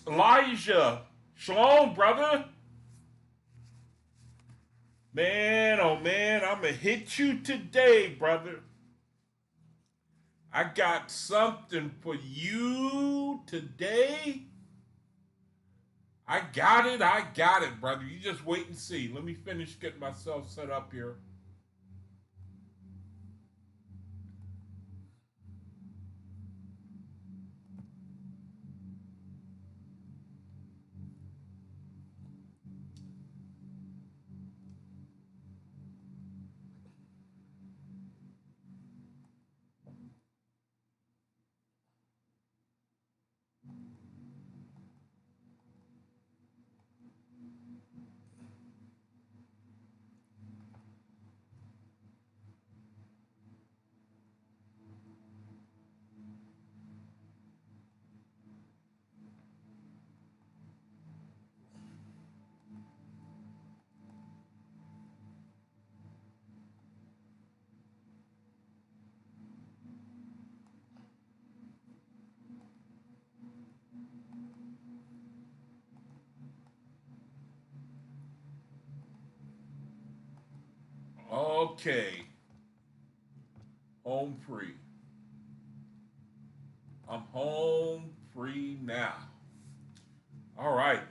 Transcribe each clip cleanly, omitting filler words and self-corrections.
Elijah. Shalom, brother. Man, oh man, I'm going to hit you today, brother. I got something for you today. I got it, brother. You just wait and see. Let me finish getting myself set up here. Okay. Home free. I'm home free now. All right.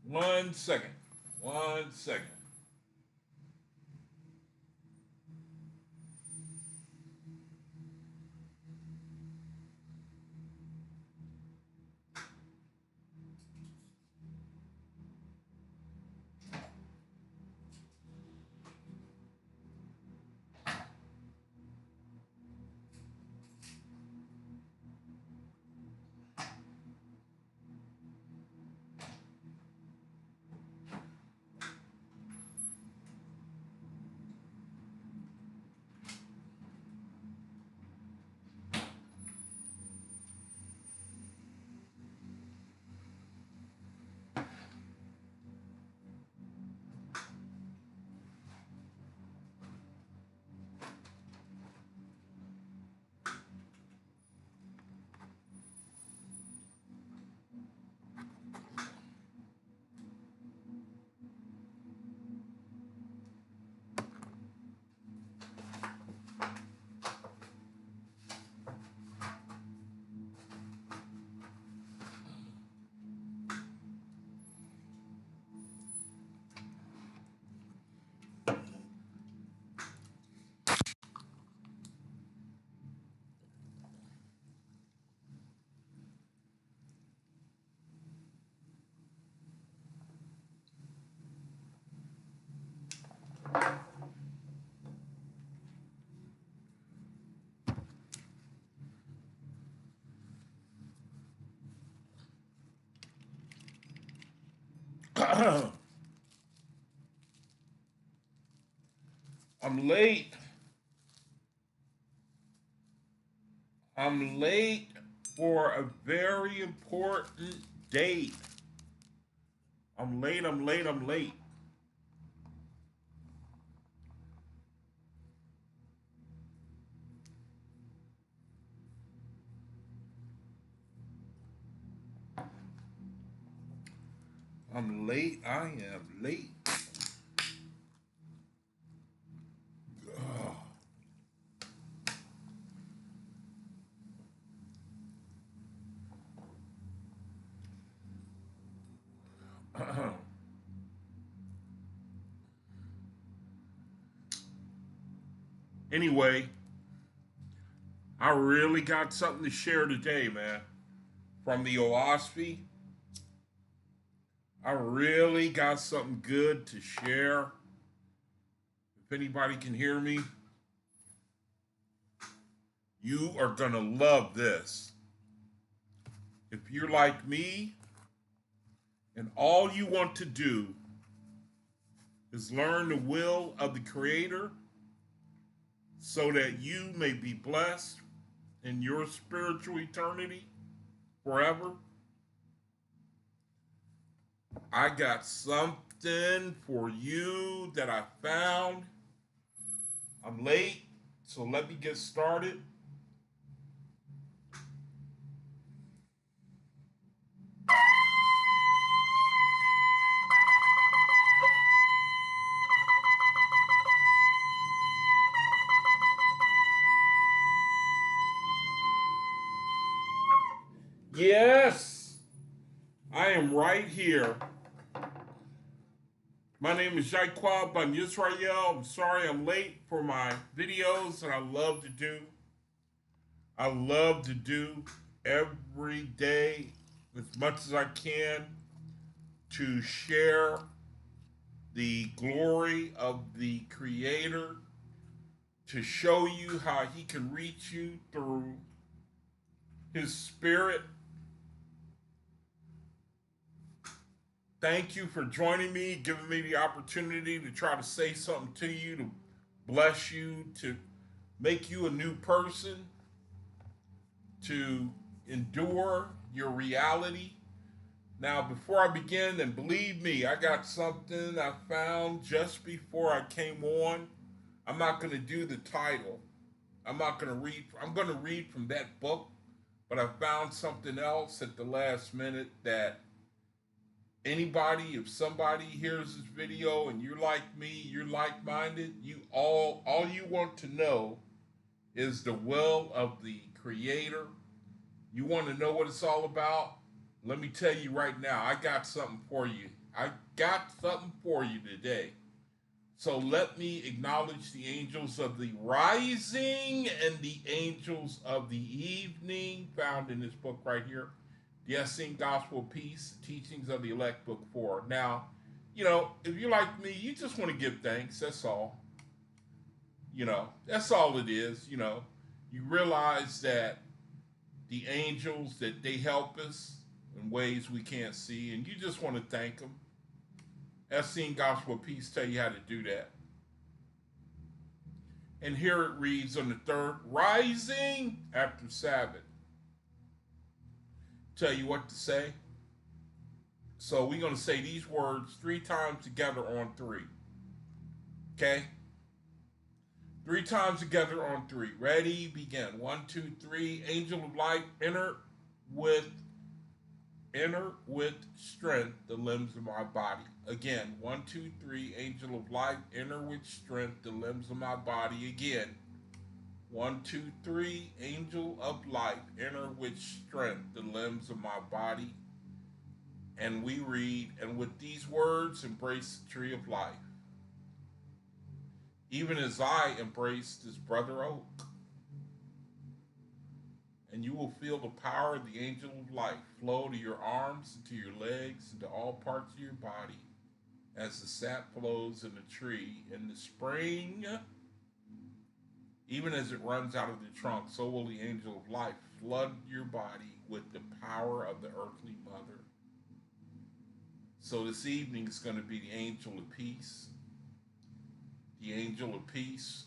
1 second. 1 second. I'm late. I'm late for a very important date. I'm late, I'm late, I'm late. I'm late, I am late. Anyway, I really got something to share today, man. From the OAHSPE, I really got something good to share. If anybody can hear me, you are going to love this. If you're like me and all you want to do is learn the will of the Creator so that you may be blessed in your spiritual eternity forever, I got something for you that I found. I'm late, so let me get started. Yes, I am right here. My name is Jaquab. I'm Yisrael. I'm sorry I'm late for my videos that I love to do. I love to do every day as much as I can to share the glory of the Creator, to show you how He can reach you through His Spirit. Thank you for joining me, giving me the opportunity to try to say something to you, to bless you, to make you a new person, to endure your reality. Now, before I begin, and believe me, I got something I found just before I came on. I'm not going to do the title. I'm not going to read. I'm going to read from that book, but I found something else at the last minute that anybody, if somebody hears this video and you're like me, you're like-minded, all you want to know is the will of the Creator. You want to know what it's all about? Let me tell you right now, I got something for you. I got something for you today. So let me acknowledge the angels of the rising and the angels of the evening, found in this book right here, The Essene Gospel of Peace, Teachings of the Elect, Book 4. Now, if you're like me, you just want to give thanks, that's all. That's all it is. You realize that the angels, that they help us in ways we can't see, and you just want to thank them. Essene Gospel of Peace tell you how to do that. And here it reads on the third, rising after Sabbath. Tell you what to say. So we're going to say these words 3 times together on 3. Okay? 3 times together on 3. Ready? Begin. 1, 2, 3. Angel of light, enter with strength the limbs of my body. Again, 1, 2, 3. Angel of light, enter with strength the limbs of my body. Again, 1, 2, 3. Angel of light, enter with strength the limbs of my body. And we read, and with these words embrace the tree of life, even as I embraced this brother oak. And you will feel the power of the angel of light flow to your arms, to your legs, and to all parts of your body as the sap flows in the tree in the spring. Even as it runs out of the trunk, so will the angel of life flood your body with the power of the earthly mother. So this evening is going to be the angel of peace. The angel of peace.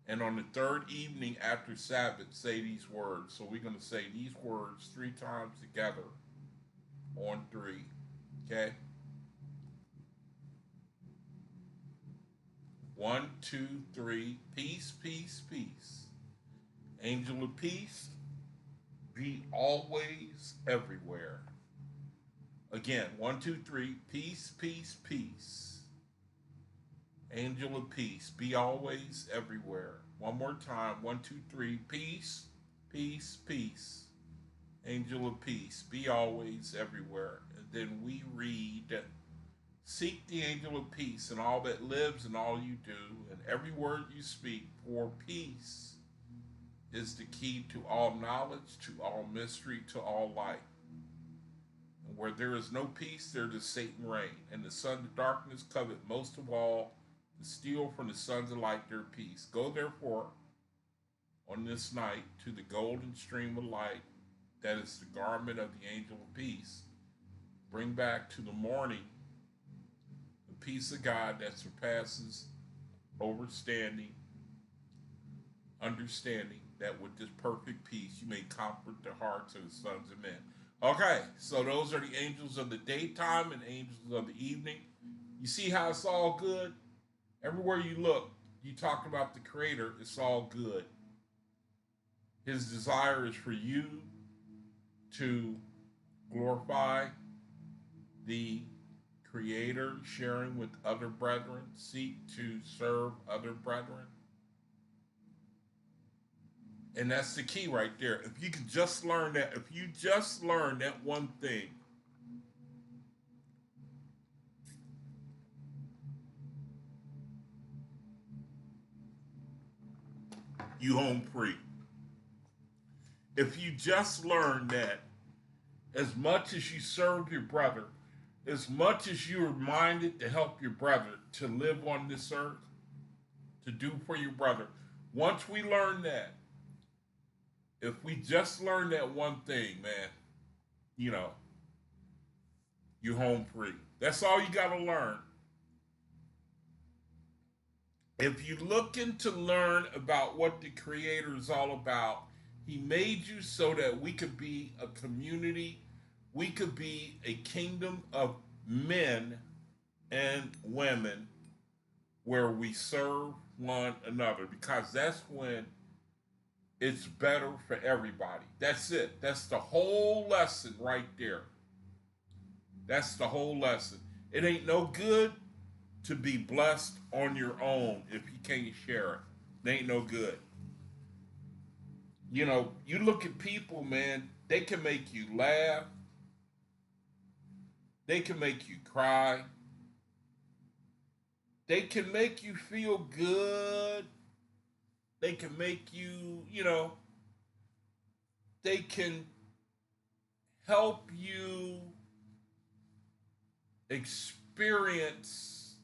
And on the third evening after Sabbath, say these words. So we're going to say these words 3 times together on 3. Okay? 1, 2, 3. Peace, peace, peace. Angel of peace, be always everywhere. Again, 1, 2, 3. Peace, peace, peace. Angel of peace, be always everywhere. One more time. 1, 2, 3. Peace, peace, peace. Angel of peace, be always everywhere. And then we read, seek the angel of peace in all that lives and all you do, and every word you speak, for peace is the key to all knowledge, to all mystery, to all light. And where there is no peace, there does Satan reign, and the son of darkness covet most of all to steal from the sons of light their peace. Go therefore on this night to the golden stream of light that is the garment of the angel of peace. Bring back to the morning the peace of God that surpasses understanding, that with this perfect peace you may comfort the hearts of the sons of men. Okay, so those are the angels of the daytime and angels of the evening. You see how it's all good? Everywhere you look, you talk about the Creator, it's all good. His desire is for you to glorify the Creator, sharing with other brethren, seek to serve other brethren. And that's the key right there. If you can just learn that, if you just learn that one thing, you home free. If you just learn that as much as you serve your brother, as much as you're minded to help your brother to live on this earth, to do for your brother, once we learn that, if we just learn that one thing, man, you know, you're home free. That's all you got to learn. If you're looking to learn about what the Creator is all about, He made you so that we could be a community, we could be a kingdom of men and women where we serve one another because that's when it's better for everybody. That's it. That's the whole lesson right there. That's the whole lesson. It ain't no good to be blessed on your own if you can't share it. It ain't no good. You know, you look at people, man, they can make you laugh, they can make you cry, they can make you feel good, they can make you, you know, they can help you experience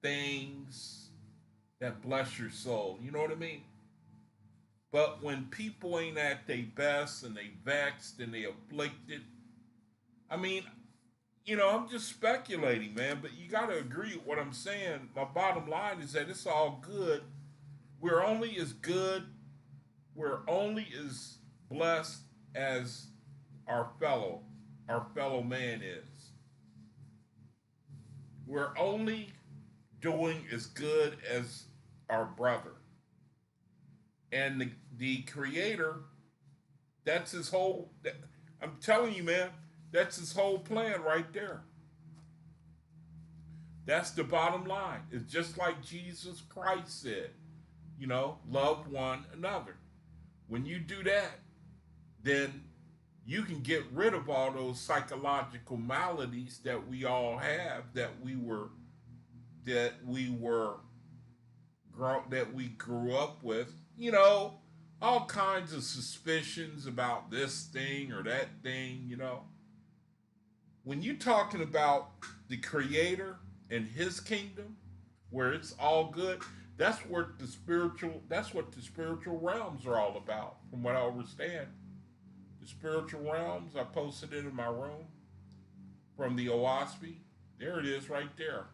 things that bless your soul. You know what I mean? But when people ain't at their best and they vexed and they afflicted, I mean, you know, I'm just speculating, man, but you got to agree with what I'm saying. My bottom line is that it's all good. We're only as good, we're only as blessed as our fellow man is. We're only doing as good as our brother. And the creator, that's his whole, I'm telling you, man, that's his whole plan right there. That's the bottom line. It's just like Jesus Christ said, you know, love one another. When you do that, then you can get rid of all those psychological maladies that we all have that we were that we grew up with, you know, all kinds of suspicions about this thing or that thing, you know. When you're talking about the creator and his kingdom, where it's all good, that's what the spiritual realms are all about, from what I understand. The spiritual realms, I posted it in my room from the OAHSPE. There it is right there.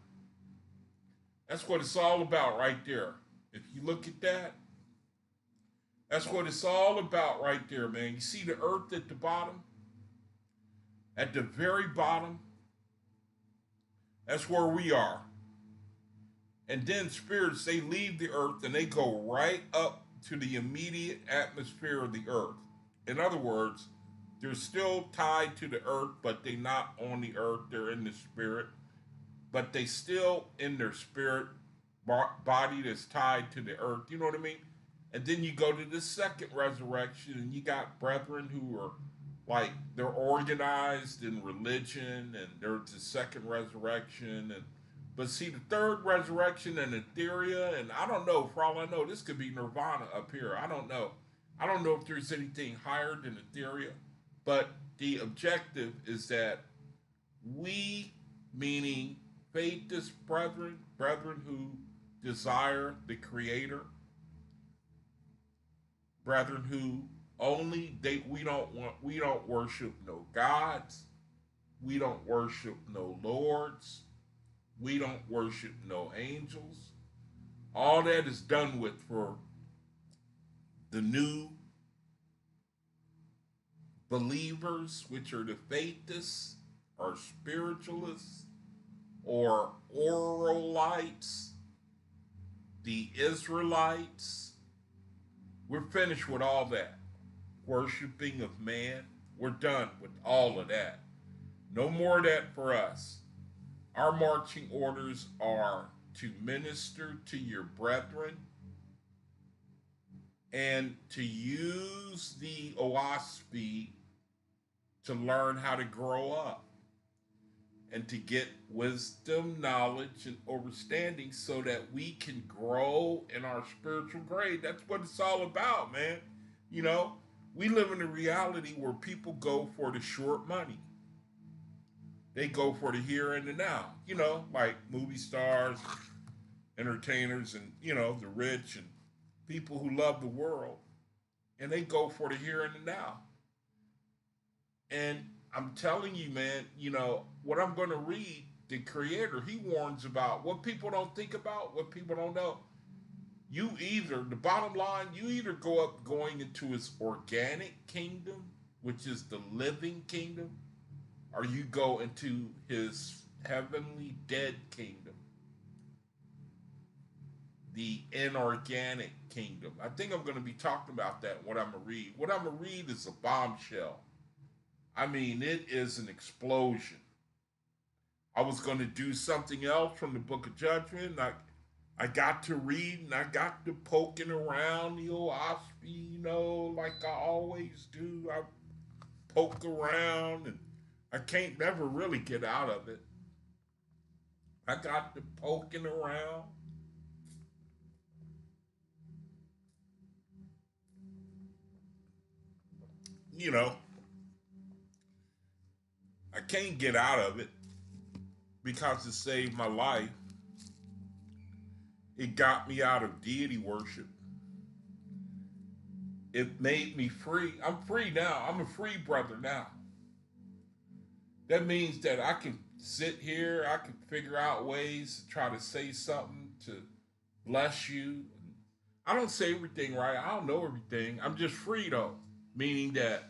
That's what it's all about right there. If you look at that, that's what it's all about right there, man. You see the earth at the bottom? At the very bottom, that's where we are. And then spirits, they leave the earth and they go right up to the immediate atmosphere of the earth. In other words, they're still tied to the earth, but they're not on the earth. They're in the spirit. But they still in their spirit body that's tied to the earth. You know what I mean? And then you go to the second resurrection, and you got brethren who are like they're organized in religion, and there's the second resurrection, and but see the third resurrection and etheria, and I don't know. For all I know, this could be nirvana up here. I don't know. I don't know if there's anything higher than etheria, but the objective is that we, meaning faithless brethren, brethren who desire the Creator, brethren who only we don't worship no gods, we don't worship no lords, we don't worship no angels. All that is done with for the new believers, which are the faithists or spiritualists or oralites, the Israelites. We're finished with all that. Worshipping of man. We're done with all of that. No more of that for us. Our marching orders are to minister to your brethren and to use the OAHSPE to learn how to grow up and to get wisdom, knowledge, and understanding so that we can grow in our spiritual grade. That's what it's all about, man. You know, we live in a reality where people go for the short money. They go for the here and the now, like movie stars, entertainers, and, the rich and people who love the world. And they go for the here and the now. And I'm telling you, man, what I'm going to read, the creator, he warns about what people don't think about, what people don't know. The bottom line, you either going into his organic kingdom, which is the living kingdom, or you go into his heavenly dead kingdom, the inorganic kingdom. I think I'm going to be talking about that, what I'm going to read. What I'm going to read is a bombshell. I mean, it is an explosion. I was going to do something else from the Book of Judgment. I got to read and I got to poking around the OAHSPE, like I always do. I poke around and I can't never really get out of it. I got to poking around. I can't get out of it because it saved my life. It got me out of deity worship. It made me free. I'm free now. I'm a free brother now. That means that I can sit here, I can figure out ways to try to say something to bless you. I don't say everything right. I don't know everything. I'm just free though, meaning that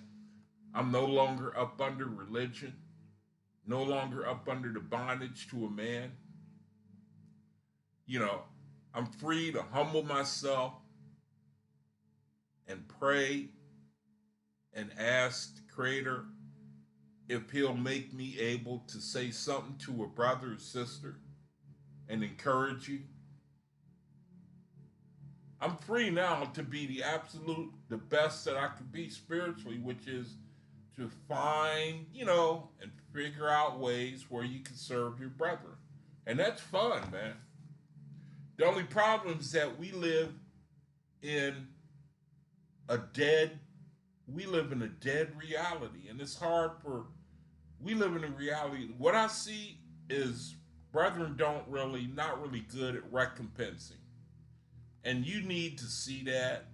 I'm no longer up under religion, no longer up under the bondage to a man. I'm free to humble myself and pray and ask the Creator if He'll make me able to say something to a brother or sister and encourage you. I'm free now to be the best that I could be spiritually, which is to find, and figure out ways where you can serve your brother. And that's fun, man. The only problem is that in a dead, we live in a dead reality. And it's hard we live in a reality. What I see is brethren not really good at recompensing. And you need to see that.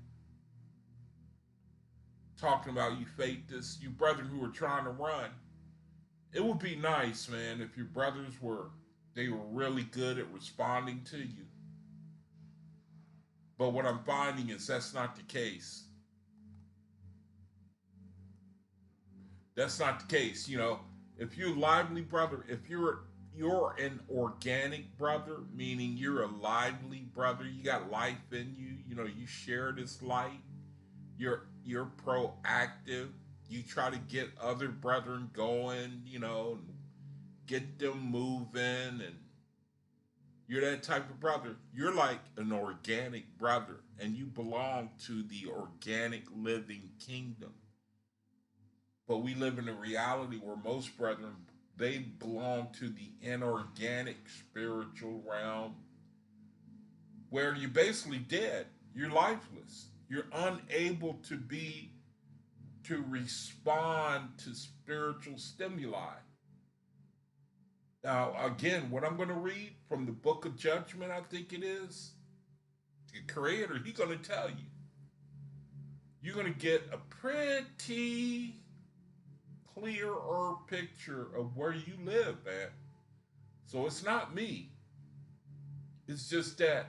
Talking about you faked you brethren who are trying to run. It would be nice, man, if your brothers were really good at responding to you. But what I'm finding is that's not the case. That's not the case. If you're a lively brother, if you're an organic brother, meaning you're a lively brother, you got life in you, you share this light, you're proactive, you try to get other brethren going, and get them moving, and you're that type of brother. You're like an organic brother, and you belong to the organic living kingdom. But we live in a reality where most brethren, they belong to the inorganic spiritual realm, where you're basically dead. You're lifeless. You're unable to respond to spiritual stimuli. Now, again, what I'm going to read from the Book of Judgment, I think it is, the Creator, He's going to tell you. You're going to get a pretty clearer picture of where you live, man. So it's not me. It's just that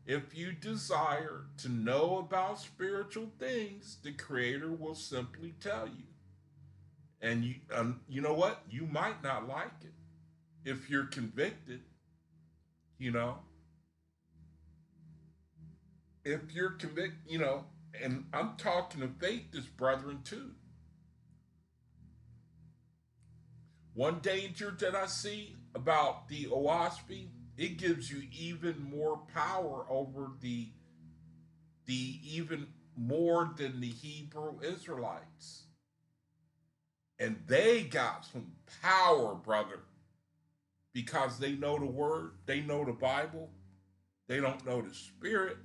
if you desire to know about spiritual things, the Creator will simply tell you. And you know what? You might not like it. If you're convicted, if you're convicted, and I'm talking to faithless brethren too. One danger that I see about the OAHSPE, it gives you even more power over the even more than the Hebrew Israelites. And they got some power, brother, because they know the word, they know the Bible. They don't know the spirit,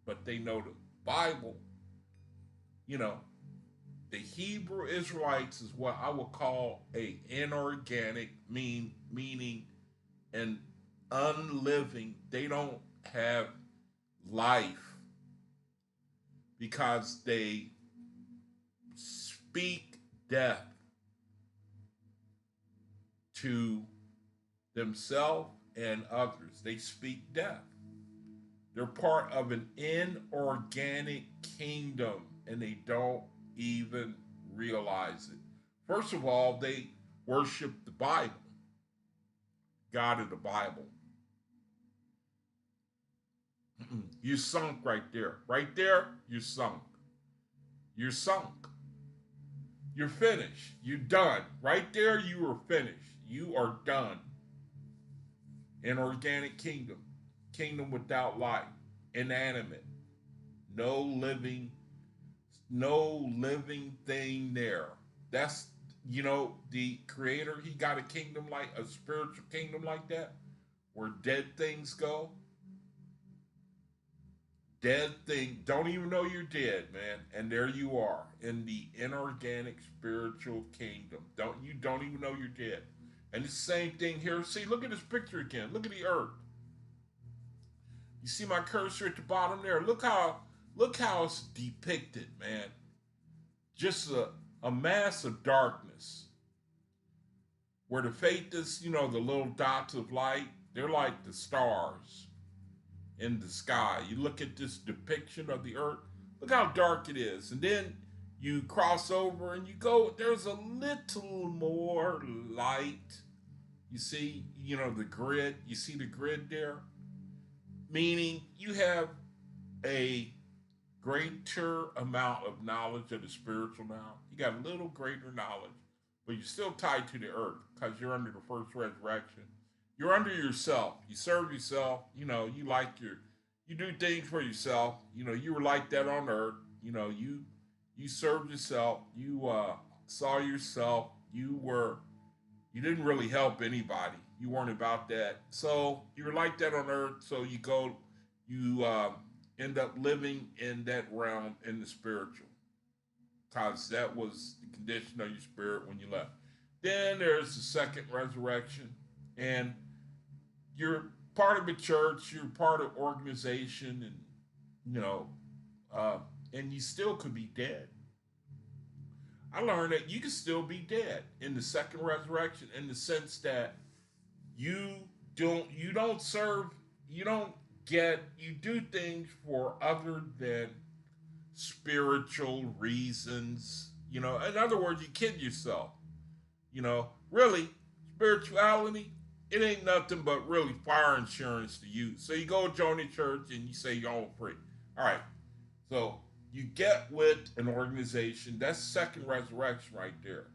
but they know the Bible. You know, the Hebrew Israelites is what I would call a inorganic, meaning and unliving. They don't have life because they speak death to themselves and others. They speak death. They're part of an inorganic kingdom and they don't even realize it. First of all, they worship the Bible, God of the Bible. You sunk right there. Right there, you're sunk. You're sunk. You're finished. You're done. Right there, you are finished. You are done. Inorganic kingdom. Kingdom without life. Inanimate. No living thing there. That's, the creator, he got a kingdom like a spiritual kingdom like that, where dead things go. Dead thing, don't even know you're dead, man. And there you are in the inorganic spiritual kingdom. You don't even know you're dead. And it's the same thing here. See, look at this picture again. Look at the earth. You see my cursor at the bottom there? Look how it's depicted, man. Just a mass of darkness. Where the faith is, the little dots of light, they're like the stars in the sky. You look at this depiction of the earth, look how dark it is. And then you cross over and you go, there's a little more light. You see, the grid. You see the grid there? Meaning you have a greater amount of knowledge of the spiritual now. You got a little greater knowledge, but you're still tied to the earth because you're under the first resurrection. You're under yourself. You serve yourself. You do things for yourself. You were like that on earth. You served yourself. You saw yourself. You didn't really help anybody. You weren't about that. So you were like that on earth. So you end up living in that realm in the spiritual, because that was the condition of your spirit when you left. Then there's the second resurrection, and you're part of a church, you're part of organization, and you still could be dead. I learned that you can still be dead in the second resurrection, in the sense that you do things for other than spiritual reasons. In other words, you kid yourself. Really, spirituality, it ain't nothing but really fire insurance to you. So you go join the church and you say you're all free. All right. So you get with an organization. That's second resurrection right there.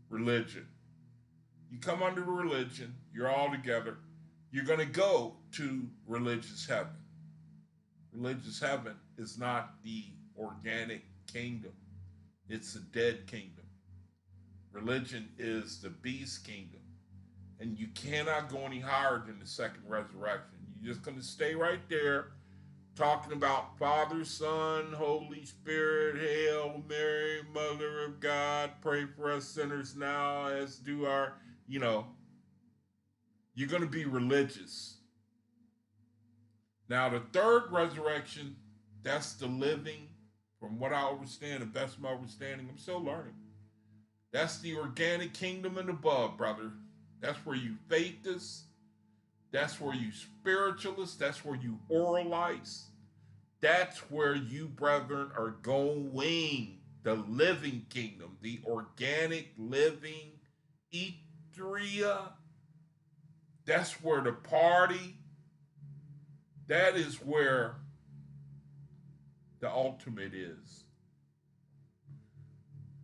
Religion. You come under religion. You're all together. You're going to go to religious heaven. Religious heaven is not the organic kingdom. It's a dead kingdom. Religion is the beast kingdom. And you cannot go any higher than the second resurrection. You're just going to stay right there talking about Father, Son, Holy Spirit, Hail Mary, Mother of God, pray for us sinners now as do our, you're going to be religious. Now, the third resurrection, that's the living, from what I understand, the best of my understanding, I'm still learning. That's the organic kingdom and above, brother. That's where you faithists. That's where you spiritualists. That's where you oralites. That's where you, brethren, are going. The living kingdom, the organic living etheria. That's where the party. That is where the ultimate is.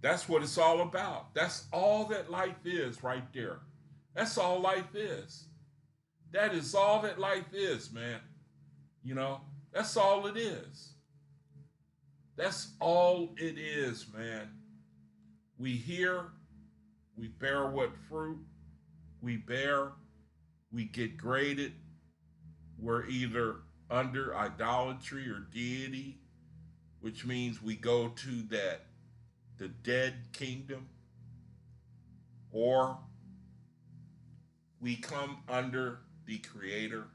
That's what it's all about. That's all that life is right there. That's all life is. That is all that life is, man. That's all it is. That's all it is, man. We hear, we bear what fruit we bear, we get graded. We're either under idolatry or deity, which means we go to that the dead kingdom, or we come under the creator,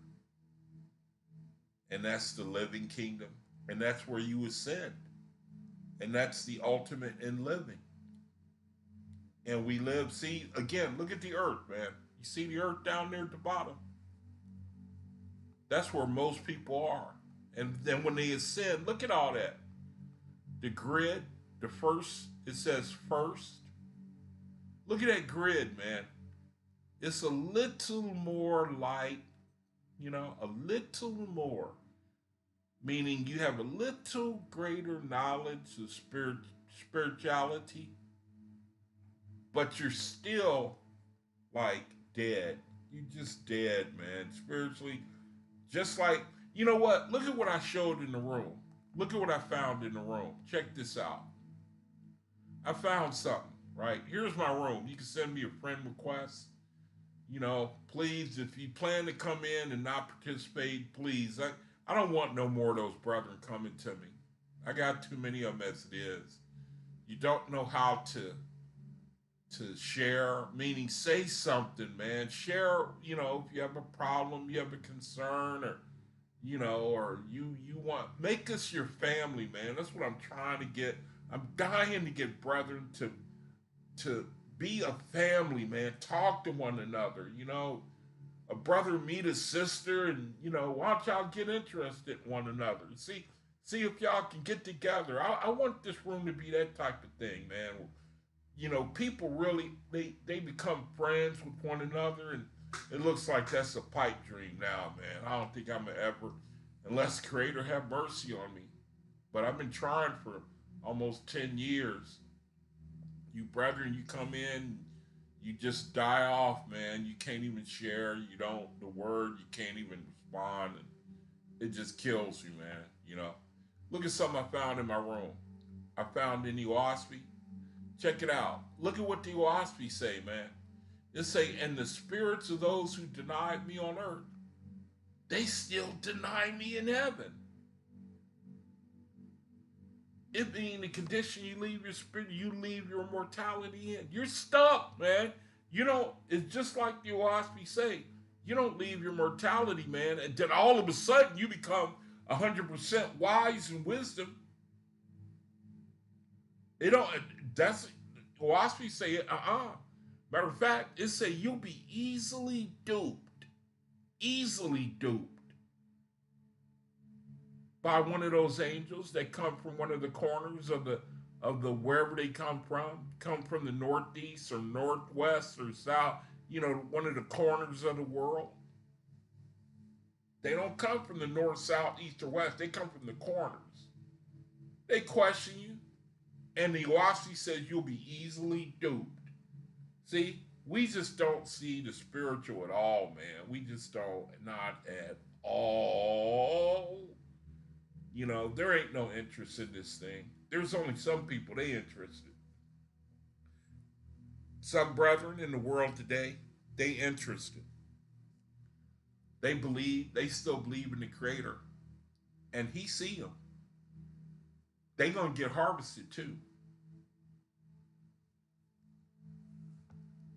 and that's the living kingdom, and that's where you ascend, and that's the ultimate in living. And we live, see, again, look at the earth, man. You see the earth down there at the bottom? That's where most people are. And then when they ascend, look at all that. The grid, the first, it says first. Look at that grid, man. It's a little more light, a little more. Meaning you have a little greater knowledge of spirituality, but you're still like dead. You're just dead, man. Spiritually, just like, you know what? Look at what I showed in the room. Look at what I found in the room. Check this out. I found something, right? Here's my room. You can send me a friend request. Please, if you plan to come in and not participate, please. I don't want no more of those brethren coming to me. I got too many of them as it is. You don't know how to share, meaning say something, man. Share, if you have a problem, you have a concern, or you want, make us your family, man. That's what I'm trying to get. I'm dying to get brethren to be a family, man. Talk to one another, a brother meet a sister, and why don't y'all get interested in one another? See if y'all can get together. I want this room to be that type of thing, man. People really they become friends with one another, and it looks like that's a pipe dream now, man. I don't think I'm ever, unless Creator have mercy on me. But I've been trying for almost 10 years. You brethren, you come in, you just die off, man. You can't even share. You don't, the word, you can't even respond. And it just kills you, man. Look at something I found in my room. I found in the OAHSPE. Check it out. Look at what the OAHSPE say, man. It say, and the spirits of those who denied me on earth, they still deny me in heaven. It being the condition you leave your spirit, you leave your mortality in. You're stuck, man. It's just like the OAHSPE say, you don't leave your mortality, man, and then all of a sudden you become 100% wise and wisdom. That's, OAHSPE say it, Matter of fact, it say you'll be easily duped by one of those angels that come from one of the corners of the wherever they come from the northeast or northwest or south, one of the corners of the world. They don't come from the north, south, east, or west. They come from the corners. They question you, and the Oasi says you'll be easily duped. See, we just don't see the spiritual at all, man. We just don't, not at all. There ain't no interest in this thing. There's only some people they interested. Some brethren in the world today, they interested. They still believe in the Creator. And He see them. They gonna get harvested too.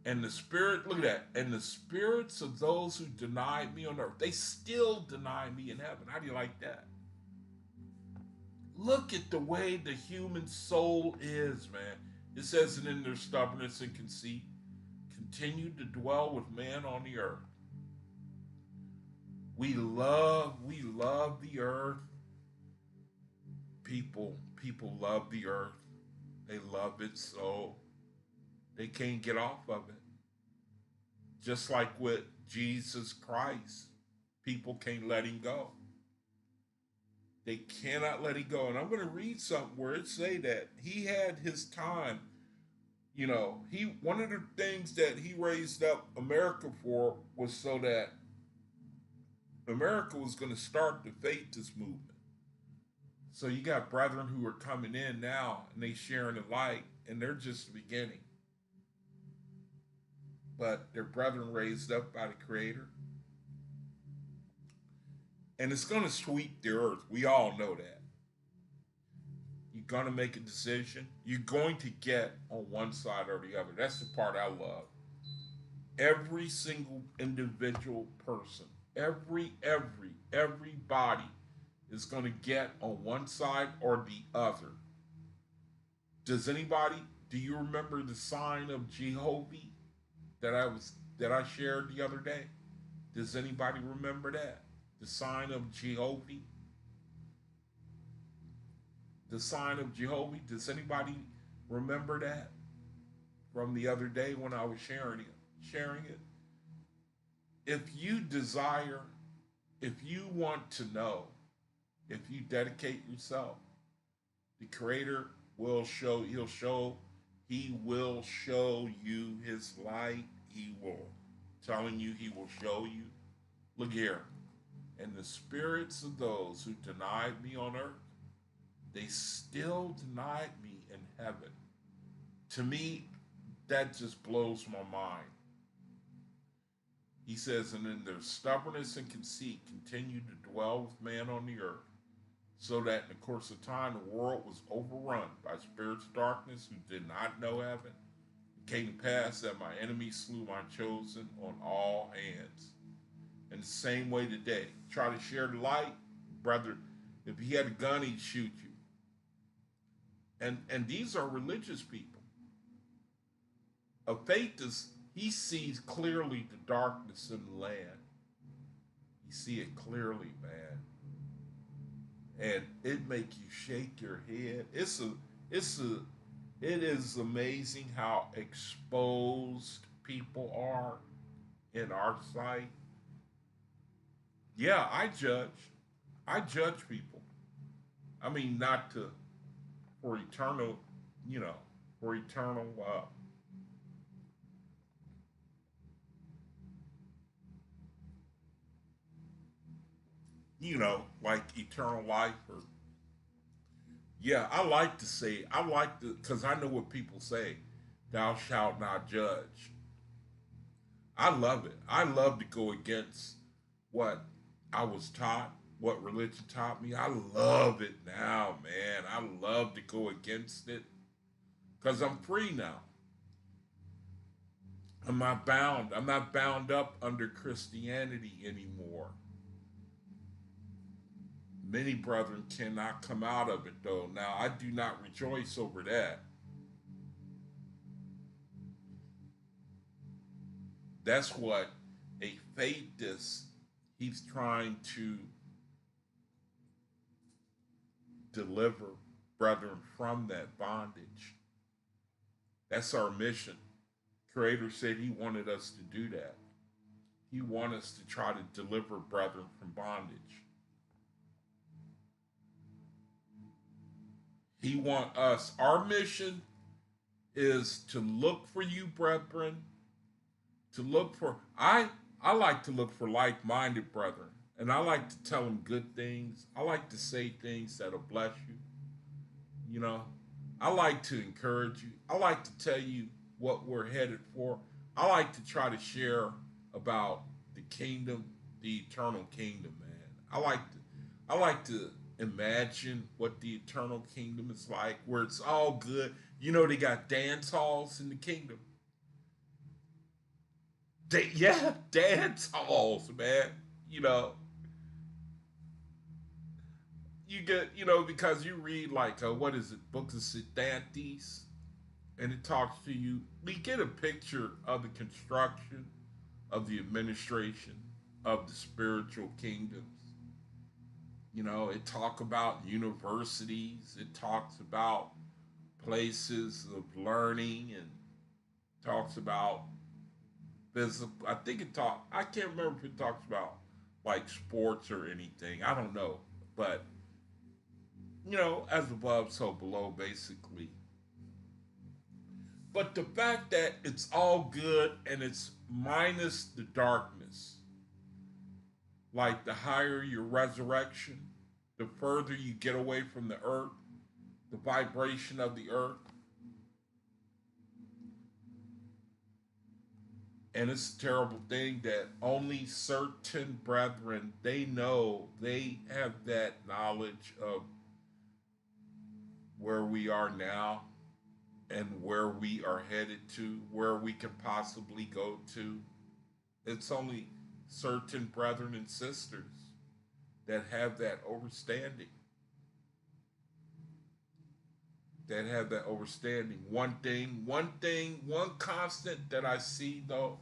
And the spirit, look at that. And the spirits of those who denied me on earth, they still deny me in heaven. How do you like that? Look at the way the human soul is, man. It says, and in their stubbornness and conceit, continue to dwell with man on the earth. We love the earth. People love the earth. They love it so they can't get off of it. Just like with Jesus Christ, people can't let Him go. They cannot let Him go. And I'm going to read something where it say that He had His time. One of the things that He raised up America for was so that America was going to start the faithless movement. So you got brethren who are coming in now and they sharing the light, and they're just the beginning. But they're brethren raised up by the Creator. And it's going to sweep the earth. We all know that. You're going to make a decision. You're going to get on one side or the other. That's the part I love. Every single individual person, everybody is going to get on one side or the other. Do you remember the sign of Jehovah that I shared the other day? Does anybody remember that? The sign of Jehovah? The sign of Jehovah? Does anybody remember that from the other day when I was sharing it? If you desire, if you want to know, if you dedicate yourself, the Creator will show, he will show you his light. He will he will show you. Look here. And the spirits of those who denied me on earth, they still denied me in heaven. To me, that just blows my mind. He says, and in their stubbornness and conceit continued to dwell with man on the earth, so that in the course of time the world was overrun by spirits of darkness who did not know heaven. It came to pass that my enemies slew my chosen on all hands. In the same way today, try to share the light, brother. If he had a gun, he'd shoot you. And these are religious people. A faith he sees clearly the darkness in the land. You see it clearly, man. And it make you shake your head. It is amazing how exposed people are in our sight. Yeah, I judge. I judge people. I mean, not to for eternal, for eternal like eternal life or yeah, I like to, because I know what people say, thou shalt not judge. I love it. I love to go against what I was taught, what religion taught me. I love it now, man. I love to go against it because I'm free now. I'm not bound. I'm not bound up under Christianity anymore. Many brethren cannot come out of it, though. Now, I do not rejoice over that. That's what a faithist, he's trying to deliver brethren from that bondage. That's our mission. Creator said he wanted us to do that. He wanted us to try to deliver brethren from bondage. He want us, our mission is to look for you, brethren, to look for, I like to look for like-minded brethren, and I like to tell them good things. I like to say things that'll bless you. You know, I like to encourage you. I like to tell you what we're headed for. I like to try to share about the kingdom, the eternal kingdom, man. I like to imagine what the eternal kingdom is like, where it's all good. You know, they got dance halls in the kingdom. Yeah, dance halls, man. You know, you get, because you read like, what is it, Books of Siddhantis, and it talks to you. We get a picture of the construction, of the administration, of the spiritual kingdoms. It talks about universities. It talks about places of learning and talks about physical. I can't remember if it talks about like sports or anything. I don't know. But, as above, so below, basically. But the fact that it's all good and it's minus the darkness, like the higher your resurrection, the further you get away from the earth, the vibration of the earth. And it's a terrible thing that only certain brethren, they know, they have that knowledge of where we are now and where we are headed to, where we could possibly go to. It's only certain brethren and sisters that have that understanding. That have that understanding. One constant that I see though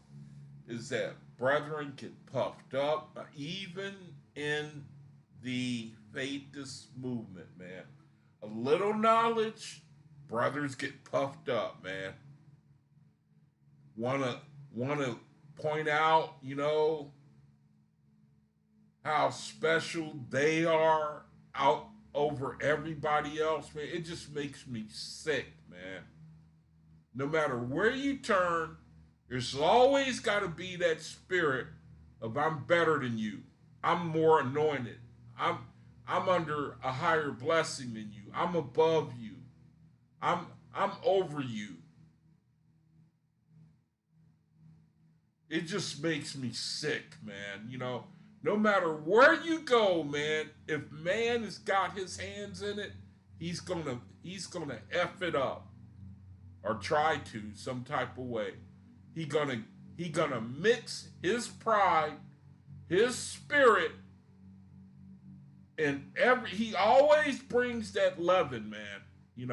is that brethren get puffed up, even in the faithist movement, man. A little knowledge, brothers get puffed up, man. Wanna point out, how special they are out over everybody else, man. It just makes me sick, man. No matter where you turn, there's always got to be that spirit of I'm better than you. I'm more anointed. I'm I'm under a higher blessing than you. I'm above you. I'm I'm over you. It just makes me sick, man. No matter where you go, man, if man has got his hands in it, he's gonna F it up or try to some type of way. He gonna mix his pride, his spirit, and he always brings that leaven, man. You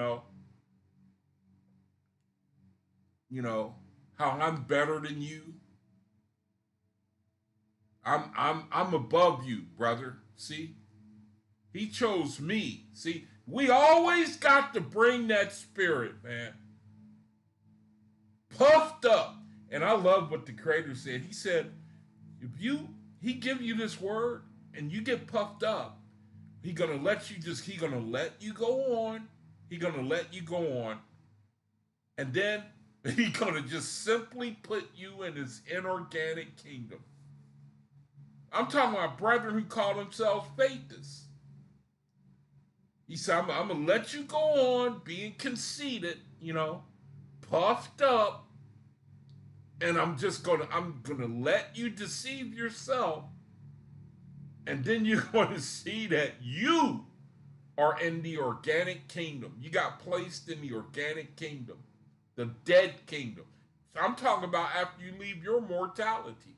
know, how I'm better than you. I'm above you, brother. See? He chose me. See, we always got to bring that spirit, man. Puffed up. And I love what the creator said. He said, if he give you this word and you get puffed up, he gonna let you go on. He gonna let you go on. And then he gonna just simply put you in his inorganic kingdom. I'm talking about brethren who call themselves faithists. He said, I'm going to let you go on being conceited, puffed up, and I'm going to let you deceive yourself, and then you're going to see that you are in the organic kingdom. You got placed in the organic kingdom, the dead kingdom. So I'm talking about after you leave your mortality.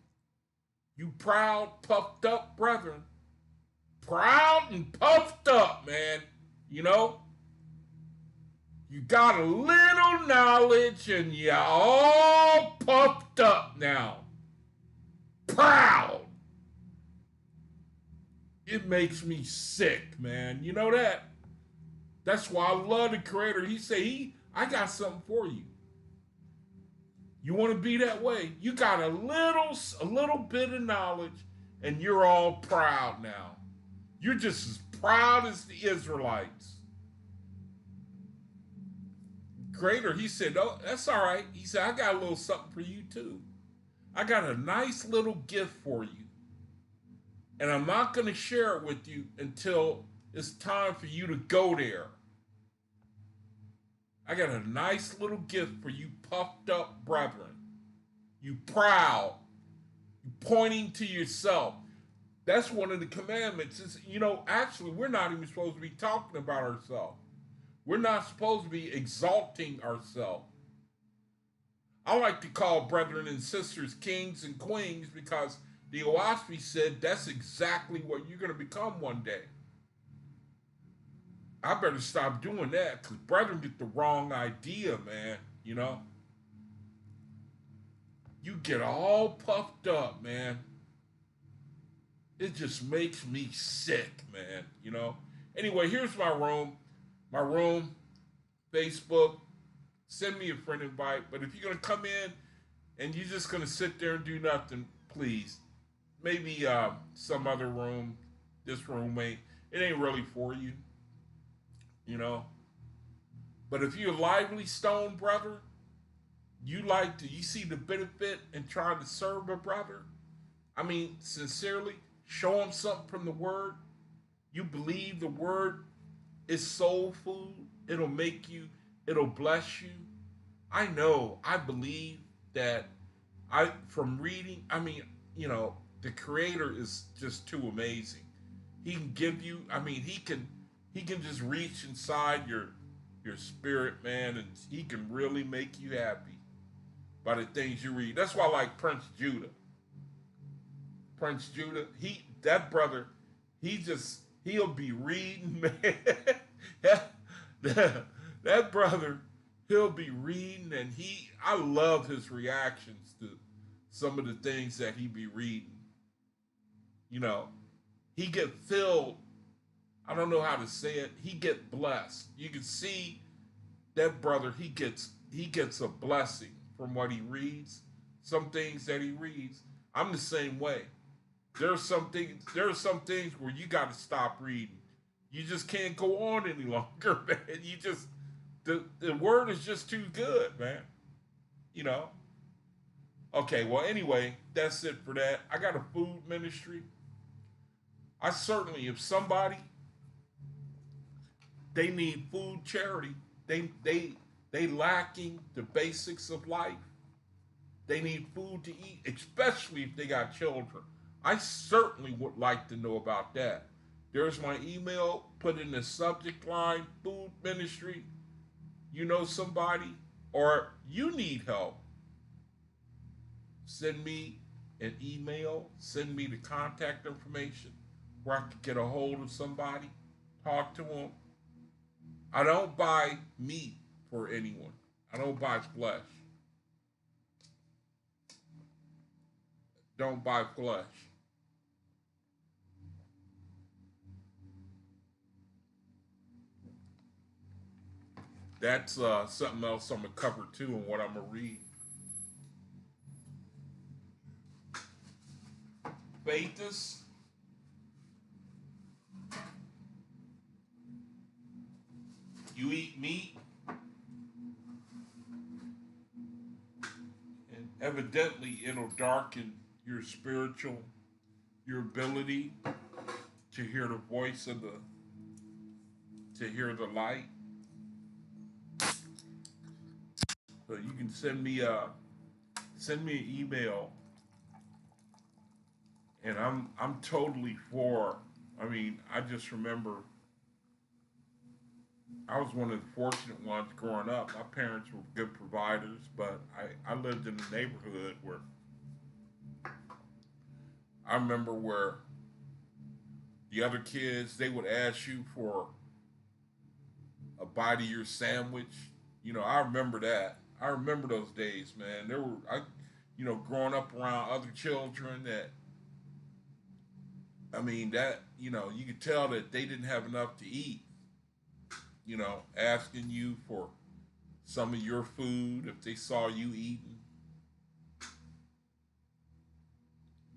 You proud, puffed up brethren. Proud and puffed up, man. You got a little knowledge and you're all puffed up now. Proud. It makes me sick, man. You know that? That's why I love the creator. He say, I got something for you. You want to be that way? You got a little bit of knowledge, and you're all proud now. You're just as proud as the Israelites. Greater, he said, oh, that's all right. He said, I got a little something for you too. I got a nice little gift for you. And I'm not going to share it with you until it's time for you to go there. I got a nice little gift for you puffed up brethren. You proud. You pointing to yourself. That's one of the commandments. Actually, we're not even supposed to be talking about ourselves. We're not supposed to be exalting ourselves. I like to call brethren and sisters kings and queens because the OAHSPE said that's exactly what you're going to become one day. I better stop doing that because brethren get the wrong idea, man. You get all puffed up, man. It just makes me sick, man. Anyway, here's my room. My room, Facebook. Send me a friend invite. But if you're going to come in and you're just going to sit there and do nothing, please. Maybe some other room. This room it ain't really for you. But if you're a lively stone brother, you see the benefit in trying to serve a brother. I mean, sincerely, show him something from the word. You believe the word is soul food. It'll make you, it'll bless you. I know, I believe that from reading, I mean, the creator is just too amazing. He can give you, I mean, he can just reach inside your spirit, man, and he can really make you happy by the things you read. That's why I like Prince Judah. Prince Judah, that brother, he'll be reading, man. that brother, he'll be reading, and I love his reactions to some of the things that he be reading. You know, he get filled. I don't know how to say it. He get blessed. You can see that brother. He gets a blessing from what he reads. Some things that he reads. I'm the same way. There are some things where you got to stop reading. You just can't go on any longer, man. The word is just too good, man. You know. Okay, well, anyway, that's it for that. I got a food ministry. I certainly, if somebody they need food charity, they lacking the basics of life. They need food to eat, especially if they got children. I certainly would like to know about that. There's my email. Put in the subject line, food ministry. You know somebody, or you need help. Send me an email. Send me the contact information where I could get a hold of somebody. Talk to them. I don't buy meat for anyone. I don't buy flesh. Don't buy flesh. That's something else I'm gonna cover too, and what I'm gonna read. Faithus, you eat meat, and evidently it'll darken your ability to hear the voice to hear the light. So you can send me an email, and I'm totally for. I mean, I just remember I was one of the fortunate ones growing up. My parents were good providers, but I lived in a neighborhood where I remember where the other kids they would ask you for a bite of your sandwich. I remember that. I remember those days, man. Growing up around other children that, I mean, that, you could tell that they didn't have enough to eat, asking you for some of your food if they saw you eating.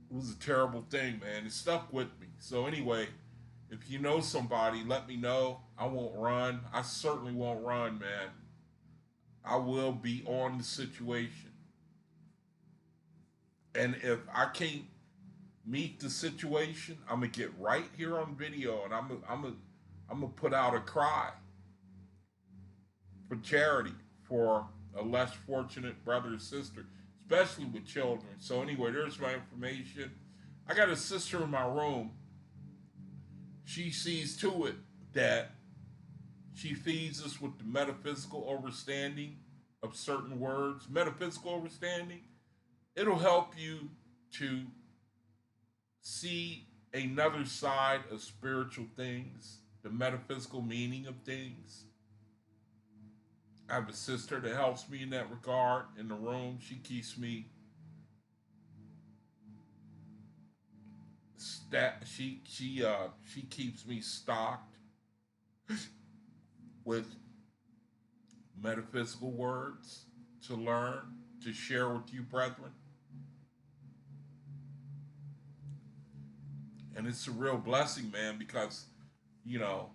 It was a terrible thing, man. It stuck with me. So, anyway, if you know somebody, let me know. I won't run. I certainly won't run, man. I will be on the situation. And if I can't meet the situation, I'm gonna get right here on video, and I'm gonna put out a cry for charity for a less fortunate brother or sister, especially with children. So anyway, there's my information. I got a sister in my room. She sees to it that she feeds us with the metaphysical understanding of certain words. Metaphysical understanding. It'll help you to see another side of spiritual things, the metaphysical meaning of things. I have a sister that helps me in that regard in the room. She keeps me she keeps me stocked with metaphysical words to learn, to share with you, brethren. And it's a real blessing, man, because, you know,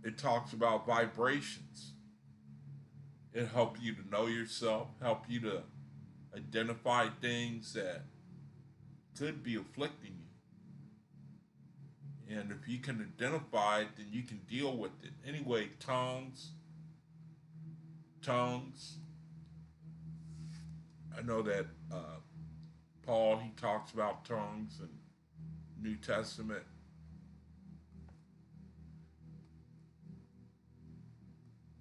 it talks about vibrations. It helps you to know yourself, help you to identify things that could be afflicting you. And if you can identify it, then you can deal with it. Anyway, tongues. I know that Paul, he talks about tongues in New Testament.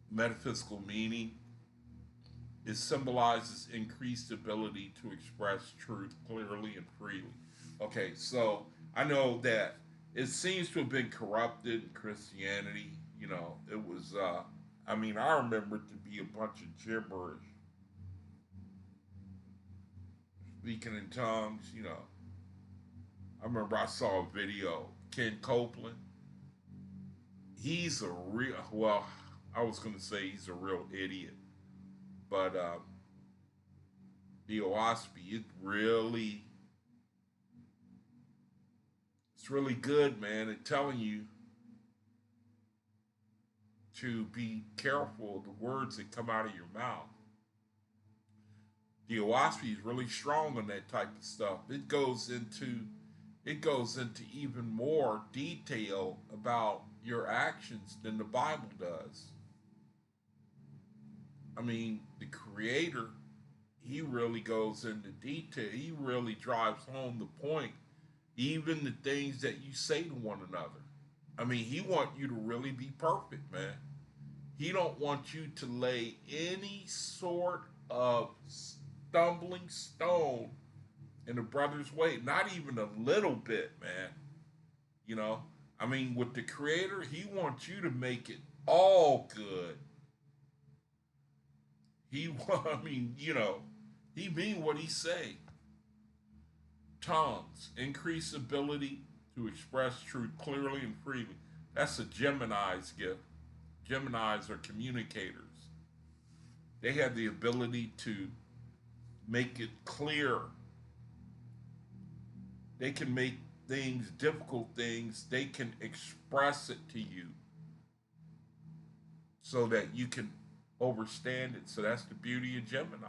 Metaphysical meaning. It symbolizes increased ability to express truth clearly and freely. Okay, so I know that it seems to have been corrupted in Christianity. You know, it was, I mean, I remember it to be a bunch of gibberish, speaking in tongues. You know, I remember I saw a video, Ken Copeland. He's a real, well, I was going to say he's a real idiot, but the OAHSPE, it's really good, man, at telling you to be careful of the words that come out of your mouth. The OASP is really strong on that type of stuff. It goes into even more detail about your actions than the Bible does. I mean, the Creator, he really goes into detail. He really drives home the point, even the things that you say to one another. I mean, he wants you to really be perfect, man. He don't want you to lay any sort of stumbling stone in a brother's way, not even a little bit, man. You know, I mean, with the Creator, he wants you to make it all good. I mean, he mean what he say. Tongues, increase ability to express truth clearly and freely. That's a Gemini's gift. Geminis are communicators. They have the ability to make it clear. They can make things, difficult things, they can express it to you so that you can understand it. So that's the beauty of Gemini.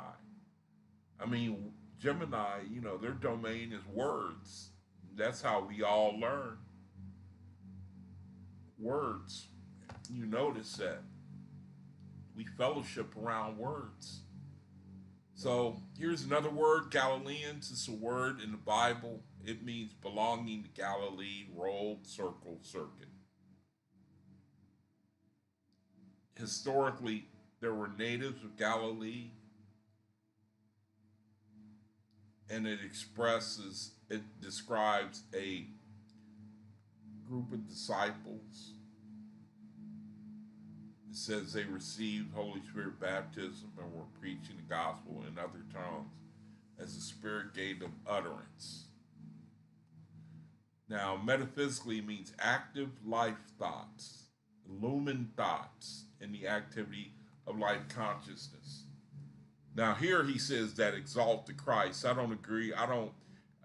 I mean, Gemini, their domain is words. That's how we all learn words. You notice that we fellowship around words. So here's another word, Galileans. It's a word in the Bible. It means belonging to Galilee, road, circle, circuit. Historically, there were natives of Galilee, and it describes a group of disciples. It says they received Holy Spirit baptism and were preaching the gospel in other tongues as the Spirit gave them utterance. Now, metaphysically means active life thoughts, illumined thoughts in the activity of life consciousness. Now, here he says that exalt the Christ. I don't agree.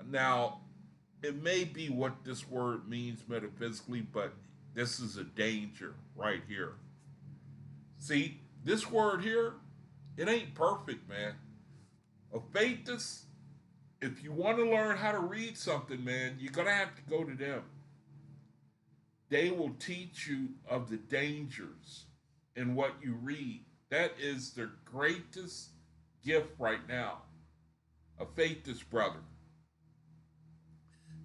Now, it may be what this word means metaphysically, but this is a danger right here. See, this word here, it ain't perfect, man. A faithist, if you want to learn how to read something, man, you're going to have to go to them. They will teach you of the dangers in what you read. That is their greatest gift right now. A faithist brother.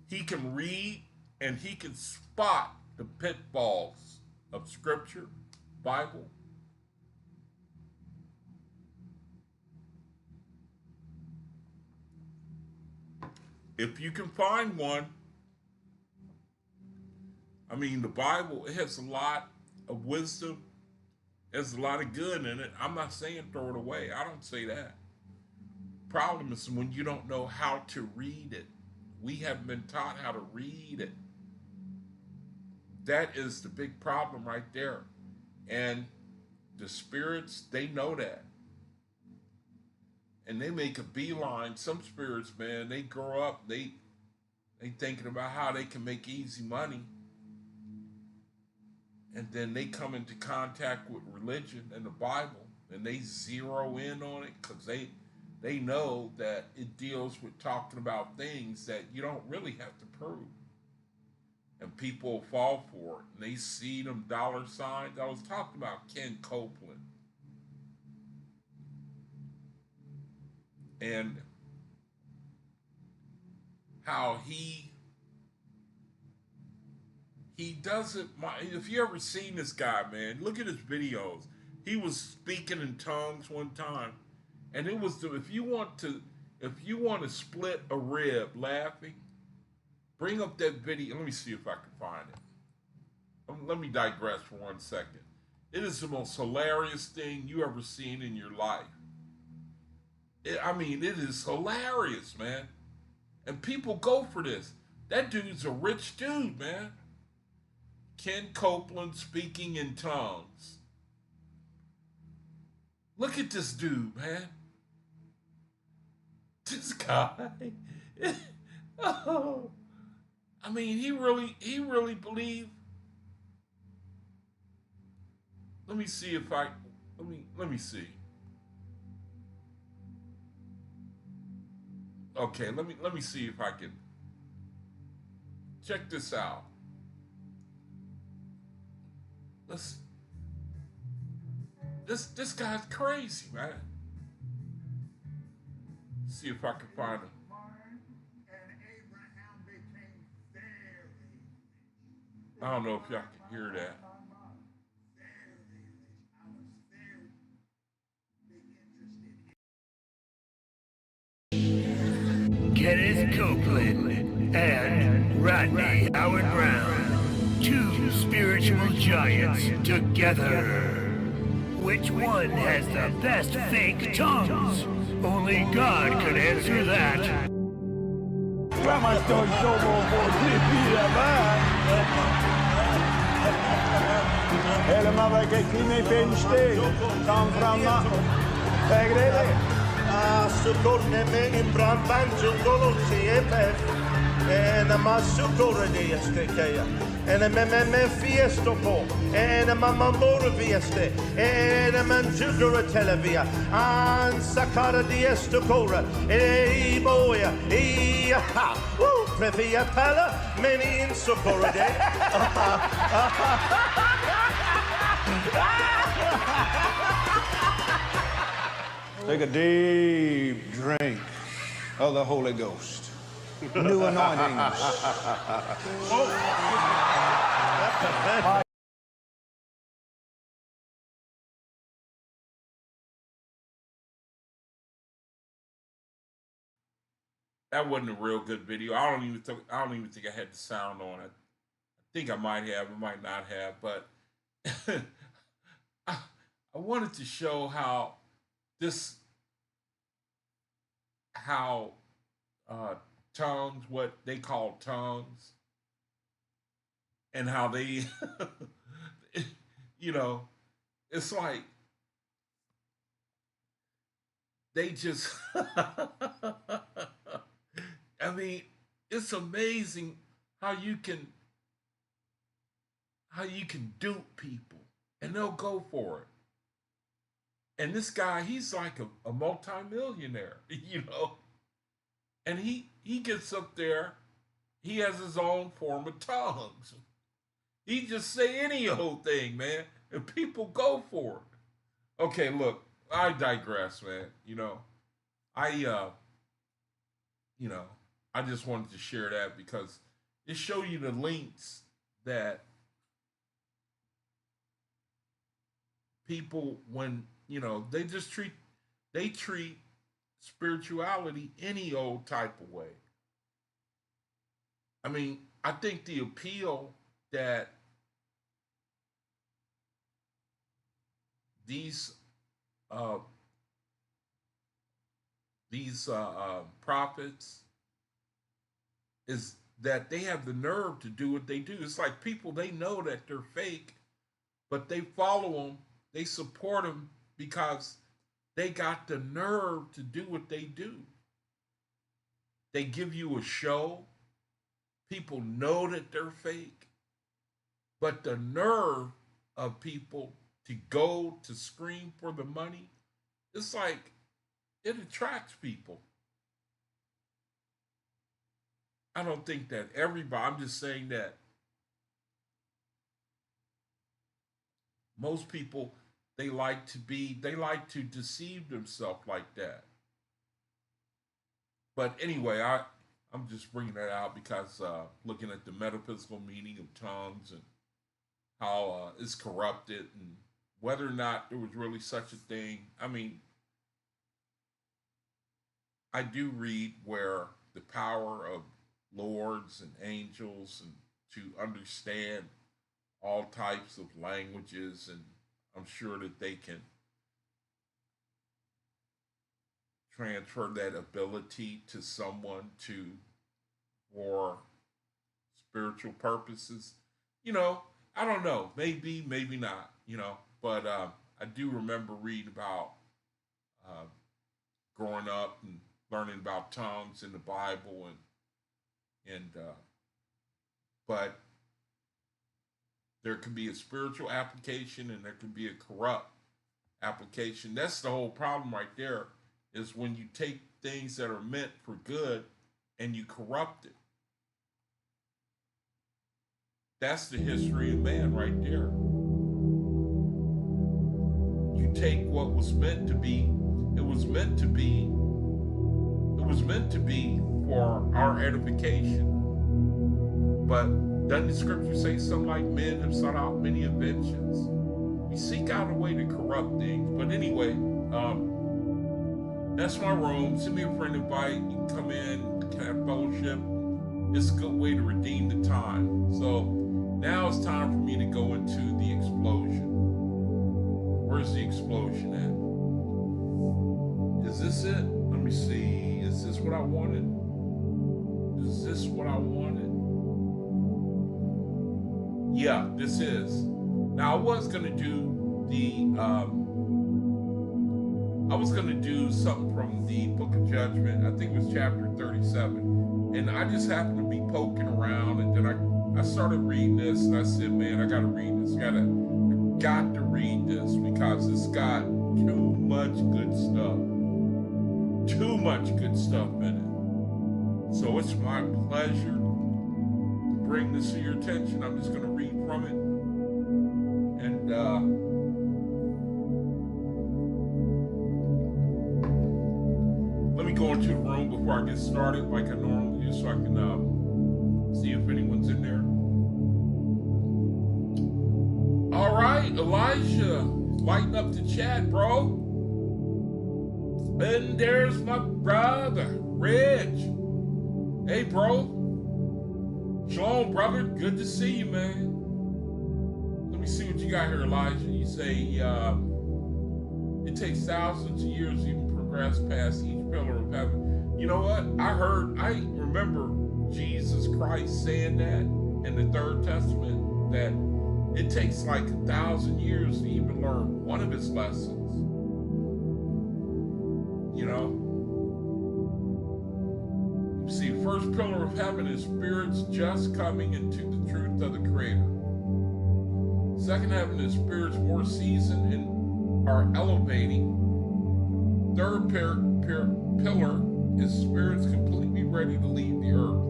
He can read and he can spot the pitfalls of Scripture, Bible. If you can find one, I mean, the Bible, it has a lot of wisdom. There's a lot of good in it. I'm not saying throw it away. I don't say that. Problem is when you don't know how to read it. We haven't been taught how to read it. That is the big problem right there. And the spirits, they know that. And they make a beeline. Some spirits, man, they grow up, they thinking about how they can make easy money. And then they come into contact with religion and the Bible, and they zero in on it because they know that it deals with talking about things that you don't really have to prove. and people fall for it, and they see them dollar signs. I was talking about Ken Copeland, and how he doesn't mind. If you ever seen this guy, man, look at his videos. He was speaking in tongues one time, and it was if you want to split a rib laughing, bring up that video. Let me see if I can find it. Let me digress for 1 second. It is the most hilarious thing you ever seen in your life. It is hilarious, man. And people go for this. That dude's a rich dude, man. Ken Copeland speaking in tongues. Look at this dude, man. This guy. Oh, he really believed. Let me see if I let me see. Okay, let me see if I can check this out. This guy's crazy, man. Let's see if I can find him. I don't know if y'all can hear that. Kenneth Copeland and Rodney Howard Brown, two spiritual giants together. Which one has the best fake tongues? Only God can answer that. Sukorne me in brandband Jungolosi and a Masukore de Eskeya and a Meme Fiesto po and a Mamamora Vieste and a Manjugura Televia and Sakara de Estocora e boya e ha woo Previa Pala many in Sukore de Take a deep drink of the Holy Ghost. New anointings. That wasn't a real good video. I don't even think I had the sound on it. I think I might have, I might not have, but I wanted to show how tongues, what they call tongues, and how they, it's like they just, it's amazing how you can dupe people and they'll go for it. And this guy, he's like a multimillionaire, and he gets up there, he has his own form of tongues. He just say any old thing, man, and people go for it. Okay, look, I digress, man. I just wanted to share that because it show you the links that people, when they treat spirituality any old type of way. I think the appeal that these prophets is that they have the nerve to do what they do. It's like people, they know that they're fake, but they follow them, they support them because they got the nerve to do what they do. They give you a show. People know that they're fake, but the nerve of people to go to scream for the money, it's like it attracts people. I don't think that everybody, I'm just saying that Most people, they like to deceive themselves like that. But anyway, I'm just bringing that out because looking at the metaphysical meaning of tongues and how it's corrupted and whether or not there was really such a thing. I mean, I do read where the power of lords and angels and to understand all types of languages, and I'm sure that they can transfer that ability to someone to for spiritual purposes. You know, I don't know, maybe, maybe not. But I do remember reading about uh, growing up and learning about tongues in the Bible, and but there can be a spiritual application and there can be a corrupt application. That's the whole problem right there. Is when you take things that are meant for good and you corrupt it. That's the history of man right there. You take what was meant to be, it was meant to be, it was meant to be for our edification. But doesn't the scripture say something like men have sought out many inventions? We seek out a way to corrupt things. But anyway, that's my room. Send me a friend invite. You can come in, can have fellowship. It's a good way to redeem the time. So now it's time for me to go into the explosion. Where's the explosion at? Is this it? Let me see. Is this what I wanted? Is this what I wanted? Yeah, this is. Now I was gonna do something from the Book of Judgment. I think it was chapter 37. And I just happened to be poking around, and then I started reading this, and I said, man, I gotta read this. I got to read this because it's got too much good stuff. Too much good stuff in it. So it's my pleasure to bring this to your attention. I'm just gonna read from it. And let me go into the room before I get started like I normally do so I can see if anyone's in there. All right, Elijah, lighten up the chat, bro. And there's my brother, Reg. Hey, bro. Shalom, brother. Good to see you, man. Let me see what you got here, Elijah. You say it takes thousands of years to even progress past each pillar of heaven. You know what? I remember Jesus Christ saying that in the Third Testament, that it takes like 1,000 years to even learn one of his lessons. You know? See, first pillar of heaven is spirits just coming into the truth of the Creator. Second heaven is spirits more seasoned and are elevating. Third pillar is spirits completely ready to leave the earth.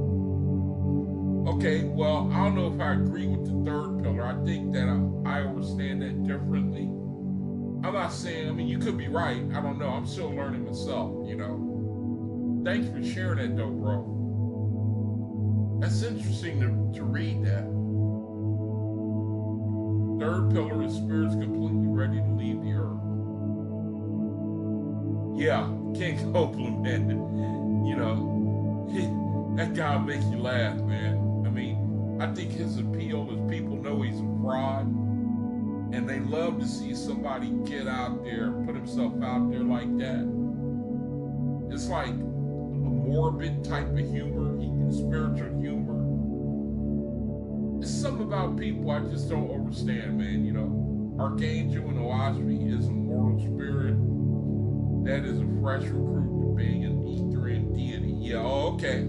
Okay, well, I don't know if I agree with the third pillar. I think that I understand that differently. I'm not saying, I mean, you could be right. I don't know. I'm still learning myself, you know. Thanks for sharing that, though, bro. That's interesting to read that. Third pillar is spirits completely ready to leave the earth. Yeah, Kenneth Copeland, man. You know, that guy will make you laugh, man. I mean, I think his appeal is people know he's a fraud, and they love to see somebody get out there, put himself out there like that. It's like a morbid type of humor, spiritual humor. It's something about people I just don't understand, man. You know, Archangel and Oasi is a mortal spirit. That is a fresh recruit to being an Etherian deity. Yeah, oh, okay. I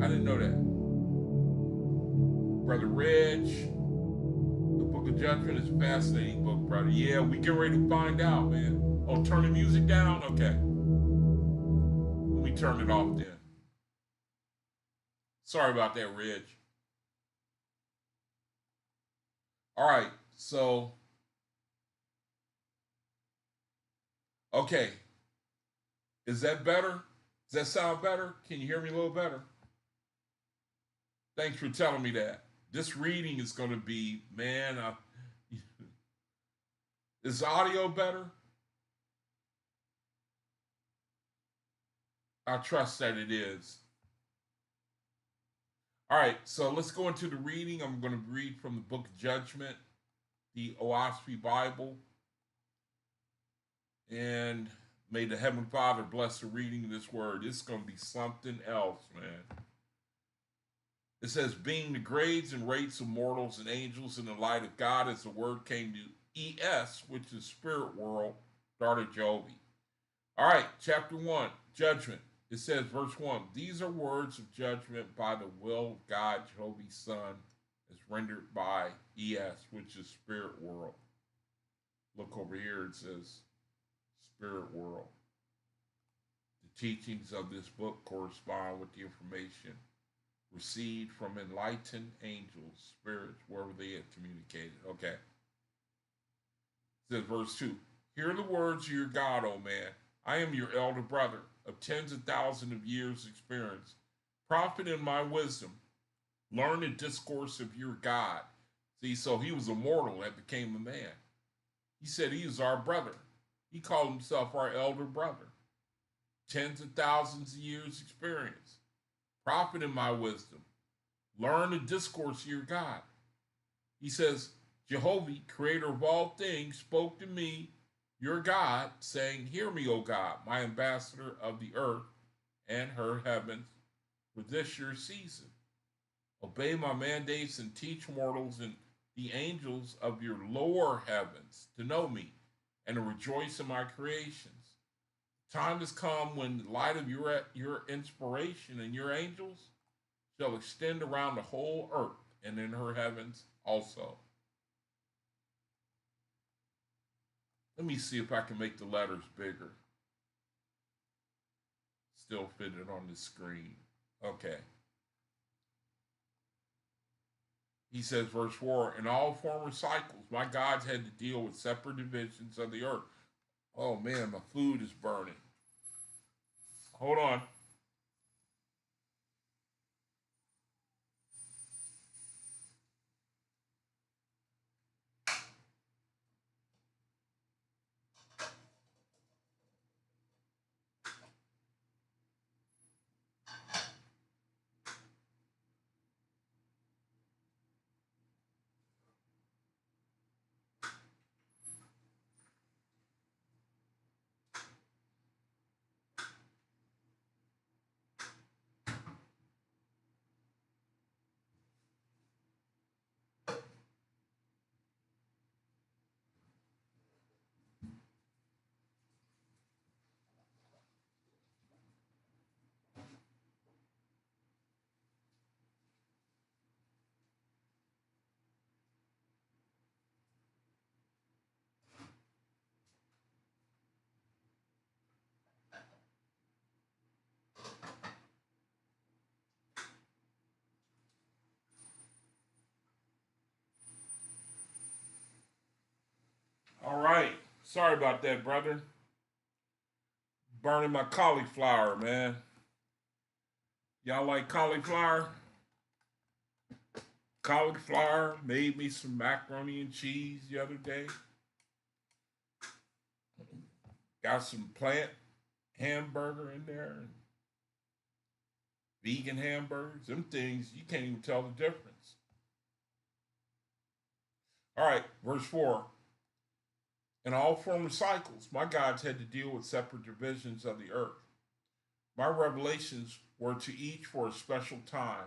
didn't know that. Brother Reg, the Book of Judgment is a fascinating book, brother. Yeah, we get ready to find out, man. Oh, turn the music down? Okay. Let me turn it off then. Sorry about that, Reg. All right, so Okay, is that better? Does that sound better? Can you hear me a little better? Thanks for telling me that. This reading is going to be, man, is audio better? I trust that it is. All right, so let's go into the reading. I'm going to read from the book of Judgment, the OAHSPE Bible. And may the Heavenly Father bless the reading of this word. It's going to be something else, man. It says, being the grades and rates of mortals and angels in the light of God, as the word came to ES, which is spirit world, started Jehovah. All right, chapter 1, Judgment. It says, verse 1, these are words of judgment by the will of God, Jehovah's Son, as rendered by ES, which is spirit world. Look over here, it says spirit world. The teachings of this book correspond with the information received from enlightened angels, spirits, wherever they had communicated. Okay. It says, verse 2, hear the words of your God, O man. I am your elder brother of tens of thousands of years' experience. Prophet in my wisdom. Learn the discourse of your God. See, so he was a mortal that became a man. He said he was our brother. He called himself our elder brother. Tens of thousands of years' experience. Prophet in my wisdom. Learn the discourse of your God. He says, Jehovah, creator of all things, spoke to me, your God, saying, hear me, O God, my ambassador of the earth and her heavens, for this your season. Obey my mandates and teach mortals and the angels of your lower heavens to know me and to rejoice in my creations. Time has come when the light of your inspiration and your angels shall extend around the whole earth and in her heavens also. Let me see if I can make the letters bigger. Still fitted on the screen. Okay. He says, verse 4, in all former cycles, my gods had to deal with separate divisions of the earth. Oh man, my food is burning. Hold on. All right. Sorry about that, brother. Burning my cauliflower, man. Y'all like cauliflower? Cauliflower made me some macaroni and cheese the other day. Got some plant hamburger in there. Vegan hamburgers. Them things, you can't even tell the difference. All right, verse 4. In all former cycles, my gods had to deal with separate divisions of the earth. My revelations were to each for a special time,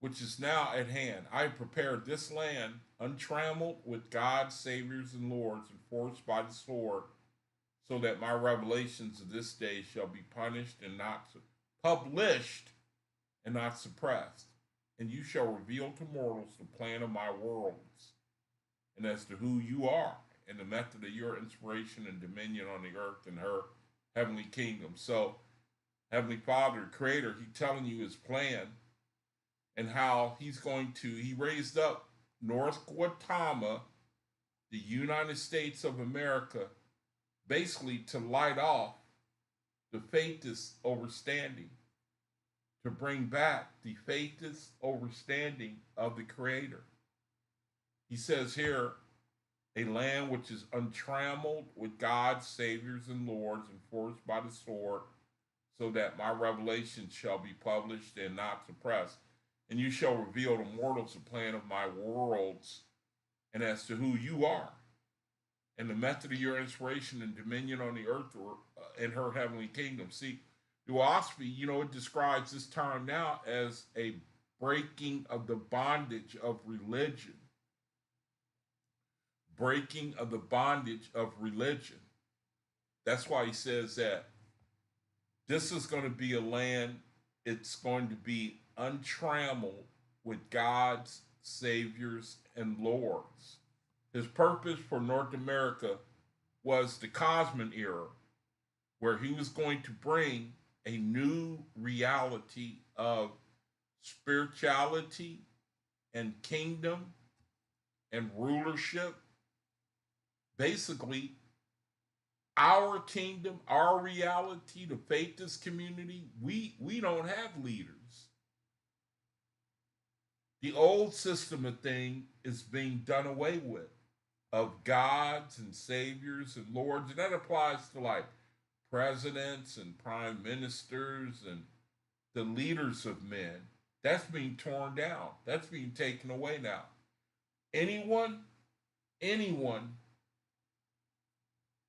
which is now at hand. I have prepared this land untrammeled with gods, saviors, and lords, enforced by the sword, so that my revelations of this day shall be punished and not published and not suppressed. And you shall reveal to mortals the plan of my worlds, and as to who you are, and the method of your inspiration and dominion on the earth and her heavenly kingdom. So, Heavenly Father, Creator, He's telling you His plan and how He raised up North Guatemala, the United States of America, basically to light off the faithless overstanding, to bring back the faithless overstanding of the Creator. He says here, a land which is untrammeled with gods, saviors, and lords, enforced by the sword, so that my revelation shall be published and not suppressed. And you shall reveal to mortals the plan of my worlds, and as to who you are, and the method of your inspiration and dominion on the earth or in her heavenly kingdom. See, the OAHSPE, it describes this time now as a breaking of the bondage of religion. Breaking of the bondage of religion. That's why he says that this is going to be a land, it's going to be untrammeled with gods, saviors, and lords. His purpose for North America was the Cosmic era, where he was going to bring a new reality of spirituality and kingdom and rulership. Basically, our kingdom, our reality, the faithless community, we don't have leaders. The old system of thing is being done away with, of gods and saviors and lords, and that applies to like presidents and prime ministers and the leaders of men. That's being torn down. That's being taken away now. Anyone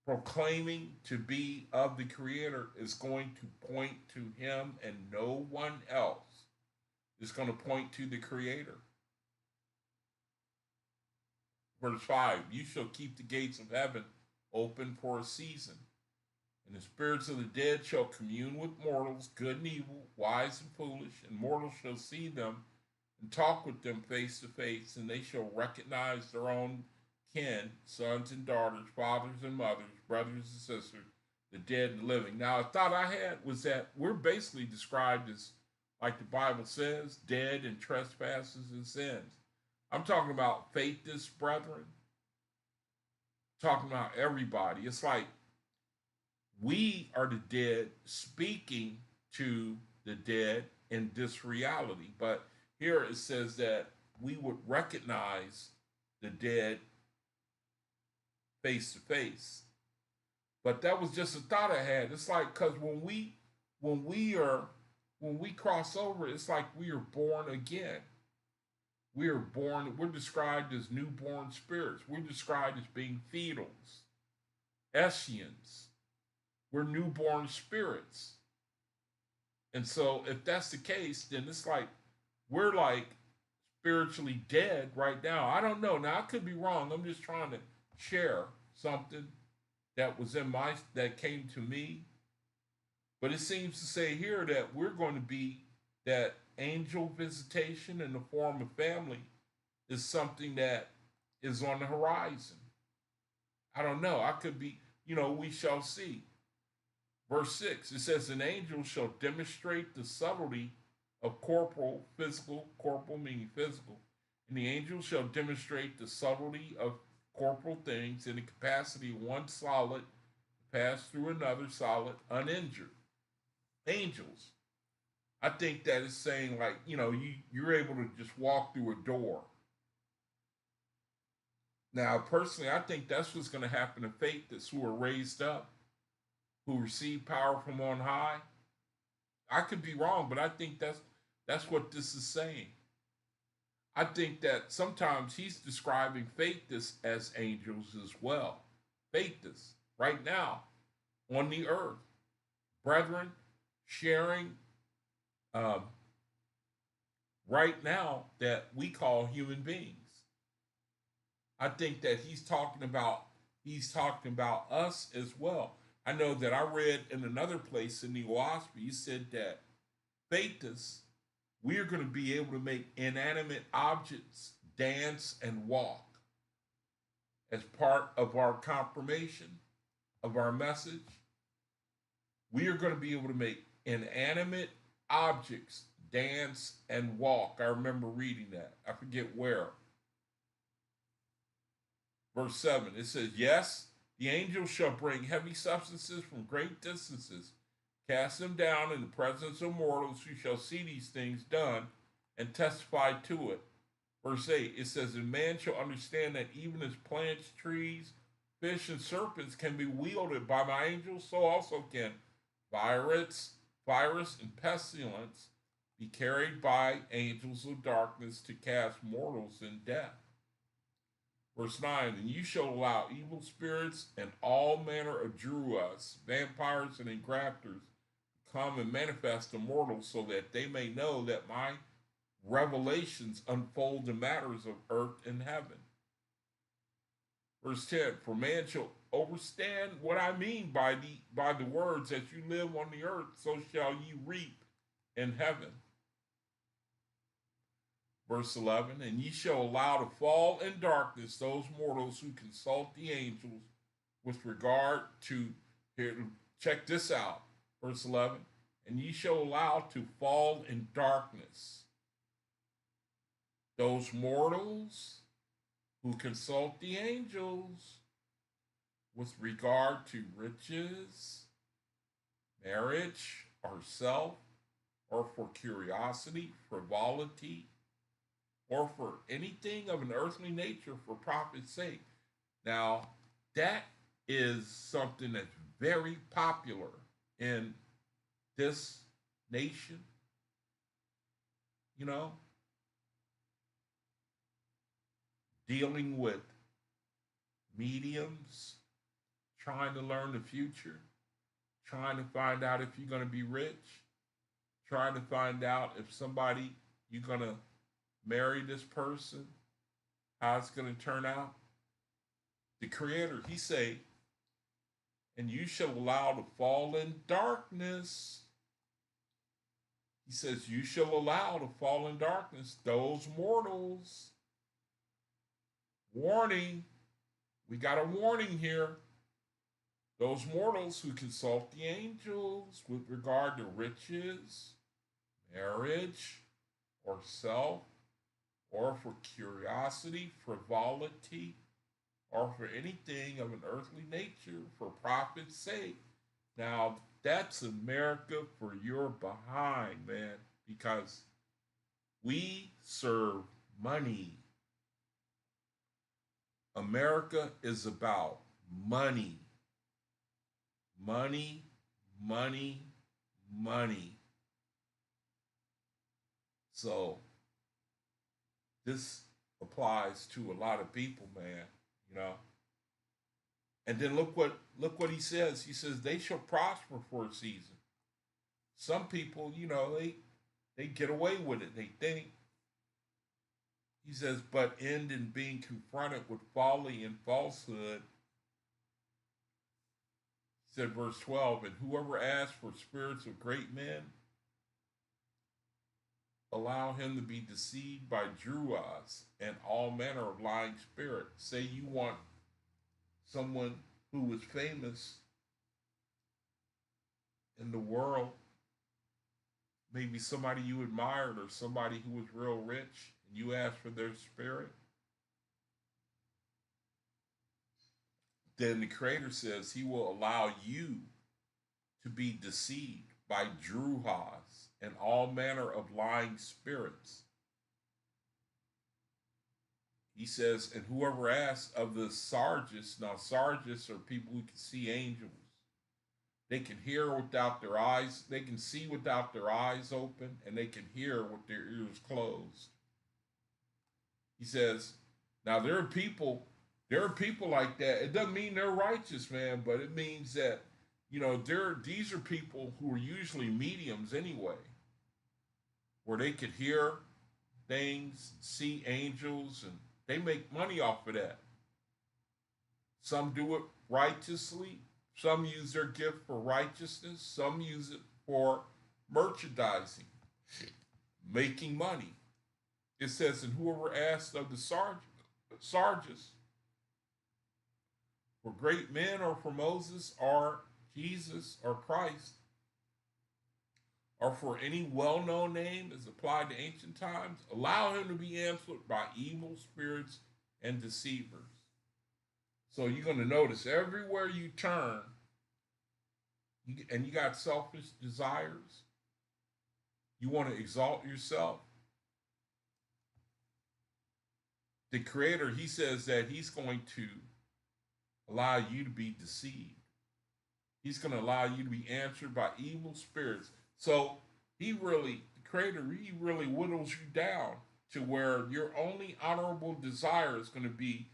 proclaiming to be of the Creator is going to point to him, and no one else is going to point to the Creator. Verse 5, you shall keep the gates of heaven open for a season, and the spirits of the dead shall commune with mortals, good and evil, wise and foolish, and mortals shall see them and talk with them face to face, and they shall recognize their own kin, sons and daughters, fathers and mothers, brothers and sisters, the dead and living. Now, a thought I had was that we're basically described as, like the Bible says, dead in trespasses and sins. I'm talking about faithless brethren, talking about everybody. It's like we are the dead speaking to the dead in this reality. But here it says that we would recognize the dead face to face. But that was just a thought I had. It's like, because when we cross over, it's like we are born again. We're described as newborn spirits. We're described as being fetals, Eschians. We're newborn spirits. And so if that's the case, then it's like we're like spiritually dead right now. I don't know. Now I could be wrong. I'm just trying to share something that came to me. But it seems to say here that we're going to be that angel visitation in the form of family is something that is on the horizon. I don't know. I could be, we shall see. Verse 6, it says, an angel shall demonstrate the subtlety of corporal meaning physical, and the angel shall demonstrate the subtlety of corporal things in the capacity of one solid to pass through another solid uninjured. Angels. I think that is saying, like, you're able to just walk through a door. Now, personally, I think that's what's going to happen to faithless who are raised up, who receive power from on high. I could be wrong, but I think that's what this is saying. I think that sometimes he's describing faithless as angels as well. Faithless, right now, on the earth. Brethren, sharing right now that we call human beings. I think that he's talking about us as well. I know that I read in another place in the OASPE, he said that faithless, we are going to be able to make inanimate objects dance and walk as part of our confirmation of our message. We are going to be able to make inanimate objects dance and walk. I remember reading that. I forget where. Verse 7, it says, yes, The angels shall bring heavy substances from great distances, cast them down in the presence of mortals who shall see these things done and testify to it. Verse 8, it says, and man shall understand that even as plants, trees, fish, and serpents can be wielded by my angels, so also can virus, and pestilence be carried by angels of darkness to cast mortals in death. Verse 9, and you shall allow evil spirits and all manner of druids, vampires, and engrafters to come and manifest to mortals so that they may know that my revelations unfold the matters of earth and heaven. Verse 10, for man shall understand what I mean by the words, as you live on the earth, so shall you reap in heaven. Verse 11, and ye shall allow to fall in darkness those mortals who consult the angels with regard to, here, check this out, verse 11, and ye shall allow to fall in darkness those mortals who consult the angels with regard to riches, marriage, or self, or for curiosity, frivolity, or for anything of an earthly nature for profit's sake. Now, that is something that's very popular in this nation. You know, dealing with mediums, trying to learn the future, trying to find out if you're going to be rich, trying to find out if you're going to marry this person, how it's going to turn out. The Creator, he say, and you shall allow to fall in darkness. He says, you shall allow to fall in darkness those mortals. Warning, we got a warning here. Those mortals who consult the angels with regard to riches, marriage, or self, or for curiosity, frivolity, or for anything of an earthly nature for profit's sake. Now, that's America for your behind, man, because we serve money. America is about money. Money, money, money. So, this applies to a lot of people, man, you know. And then look what he says. He says they shall prosper for a season. Some people, you know, they get away with it. They think. He says, but end in being confronted with folly and falsehood. He said, verse 12, and whoever asks for spirits of great men, allow him to be deceived by druids and all manner of lying spirits. Say you want someone who was famous in the world, maybe somebody you admired or somebody who was real rich, and you ask for their spirit. Then the Creator says he will allow you to be deceived by druids and all manner of lying spirits. He says, and whoever asks of the Sargis, now Sargis are people who can see angels. They can hear without their eyes, they can see without their eyes open, and they can hear with their ears closed. He says, now there are people like that. It doesn't mean they're righteous, man, but it means that, you know, these are people who are usually mediums anyway, where they could hear things, see angels, and they make money off of that. Some do it righteously. Some use their gift for righteousness. Some use it for merchandising, making money. It says, and whoever asks of the Sargis for great men or for Moses or Jesus or Christ, or for any well-known name as applied to ancient times, allow him to be answered by evil spirits and deceivers. So you're going to notice everywhere you turn, and you got selfish desires, you want to exalt yourself. The Creator, he says that he's going to allow you to be deceived. He's going to allow you to be answered by evil spirits. So the Creator, he really whittles you down to where your only honorable desire is going to be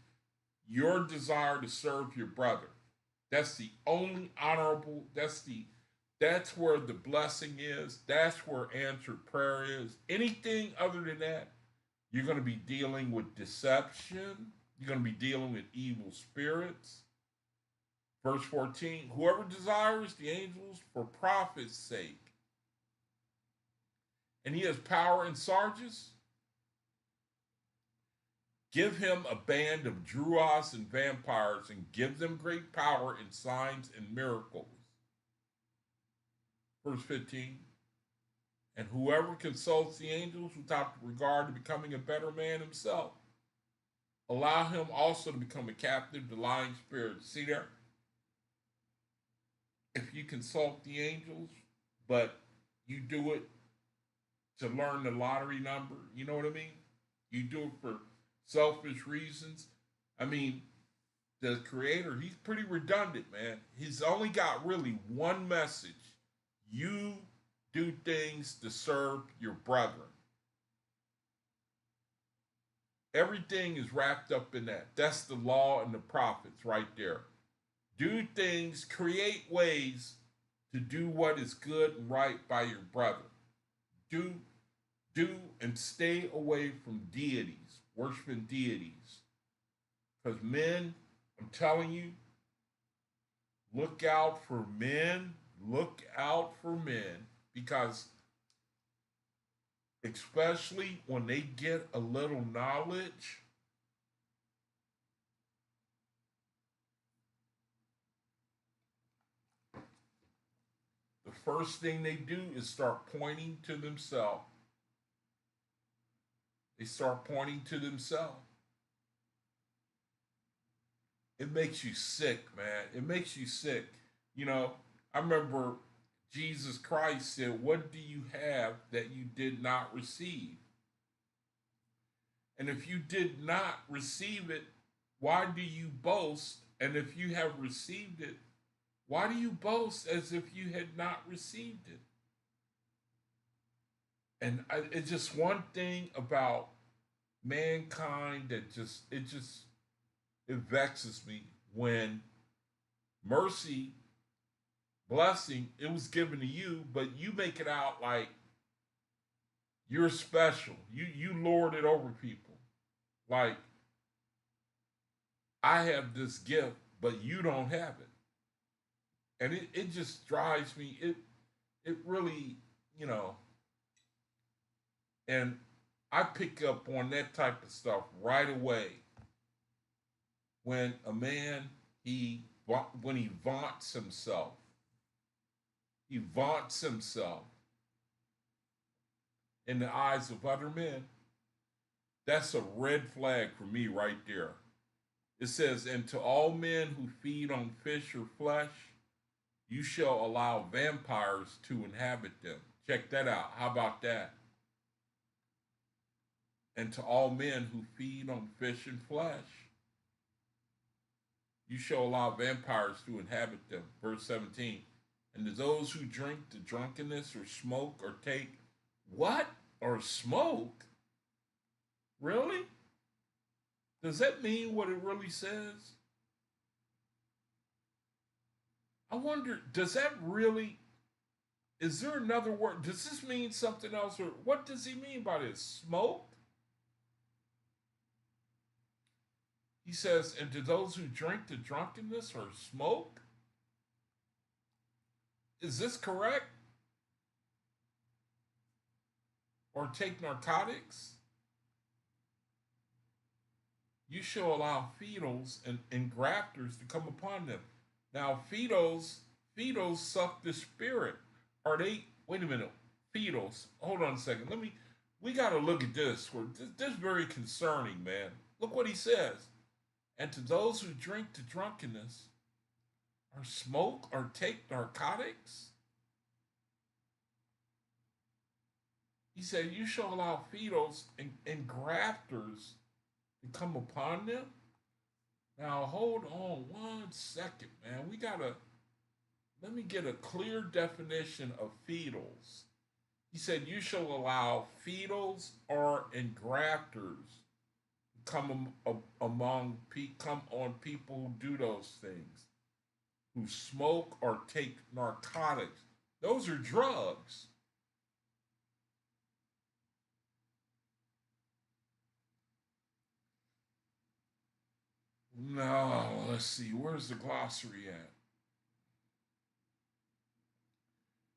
your desire to serve your brother. That's the only honorable, that's where the blessing is. That's where answered prayer is. Anything other than that, you're going to be dealing with deception. You're going to be dealing with evil spirits. Verse 14, whoever desires the angels for profit's sake, and he has power in Sarges, give him a band of druids and vampires, and give them great power in signs and miracles. Verse 15, and whoever consults the angels without regard to becoming a better man himself, allow him also to become a captive to lying spirits. See there? If you consult the angels, but you do it to learn the lottery number, you know what I mean? You do it for selfish reasons. I mean, the Creator, he's pretty redundant, man. He's only got really one message. You do things to serve your brethren. Everything is wrapped up in that. That's the law and the prophets right there. Do things, create ways to do what is good and right by your brother. Do and stay away from deities, worshiping deities. Because men, I'm telling you, look out for men. Look out for men. Because especially when they get a little knowledge, the first thing they do is start pointing to themselves. They start pointing to themselves. It makes you sick, man. It makes you sick. You know, I remember Jesus Christ said, what do you have that you did not receive? And if you did not receive it, why do you boast? And if you have received it, why do you boast as if you had not received it? And it's just one thing about mankind that it vexes me when mercy, blessing, it was given to you, but you make it out like you're special. You lord it over people. Like, I have this gift, but you don't have it. And it just drives me, it really, you know, and I pick up on that type of stuff right away when a man, when he vaunts himself in the eyes of other men. That's a red flag for me right there. It says, and to all men who feed on fish or flesh, you shall allow vampires to inhabit them. Check that out. How about that? And to all men who feed on fish and flesh, you shall allow vampires to inhabit them. Verse 17. And to those who drink to drunkenness or smoke or take what? Or smoke? Really? Does that mean what it really says? I wonder, does that really, is there another word? Does this mean something else? Or what does he mean by this? Smoke? He says, and to those who drink to drunkenness or smoke? Is this correct? Or take narcotics? You shall allow feedals and grafters to come upon them. Now, feedals suck the spirit. Are they, wait a minute, feedals, hold on a second. We got to look at this. This is very concerning, man. Look what he says. And to those who drink to drunkenness, or smoke, or take narcotics, he said, you shall allow feeders and grafters to come upon them. Now, hold on 1 second, man. Let me get a clear definition of feeders. He said, you shall allow feeders or engrafters come come on people who do those things, who smoke or take narcotics. Those are drugs. No, let's see. Where's the glossary at?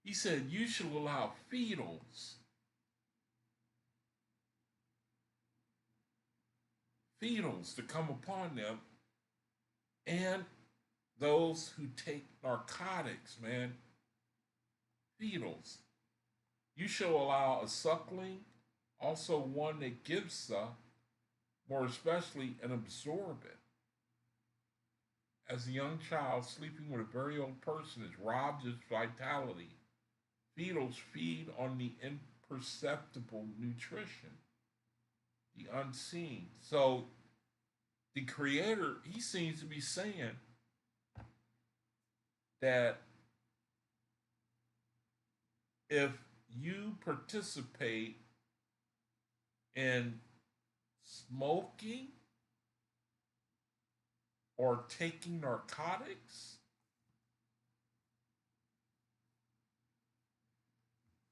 He said, you shall allow feeders to come upon them, and those who take narcotics, man. Feeders. You shall allow a suckling, also one that gives suck, more especially an absorbent. As a young child sleeping with a very old person is robbed of its vitality, feeders feed on the imperceptible nutrition, the unseen. So the Creator, he seems to be saying that if you participate in smoking or taking narcotics,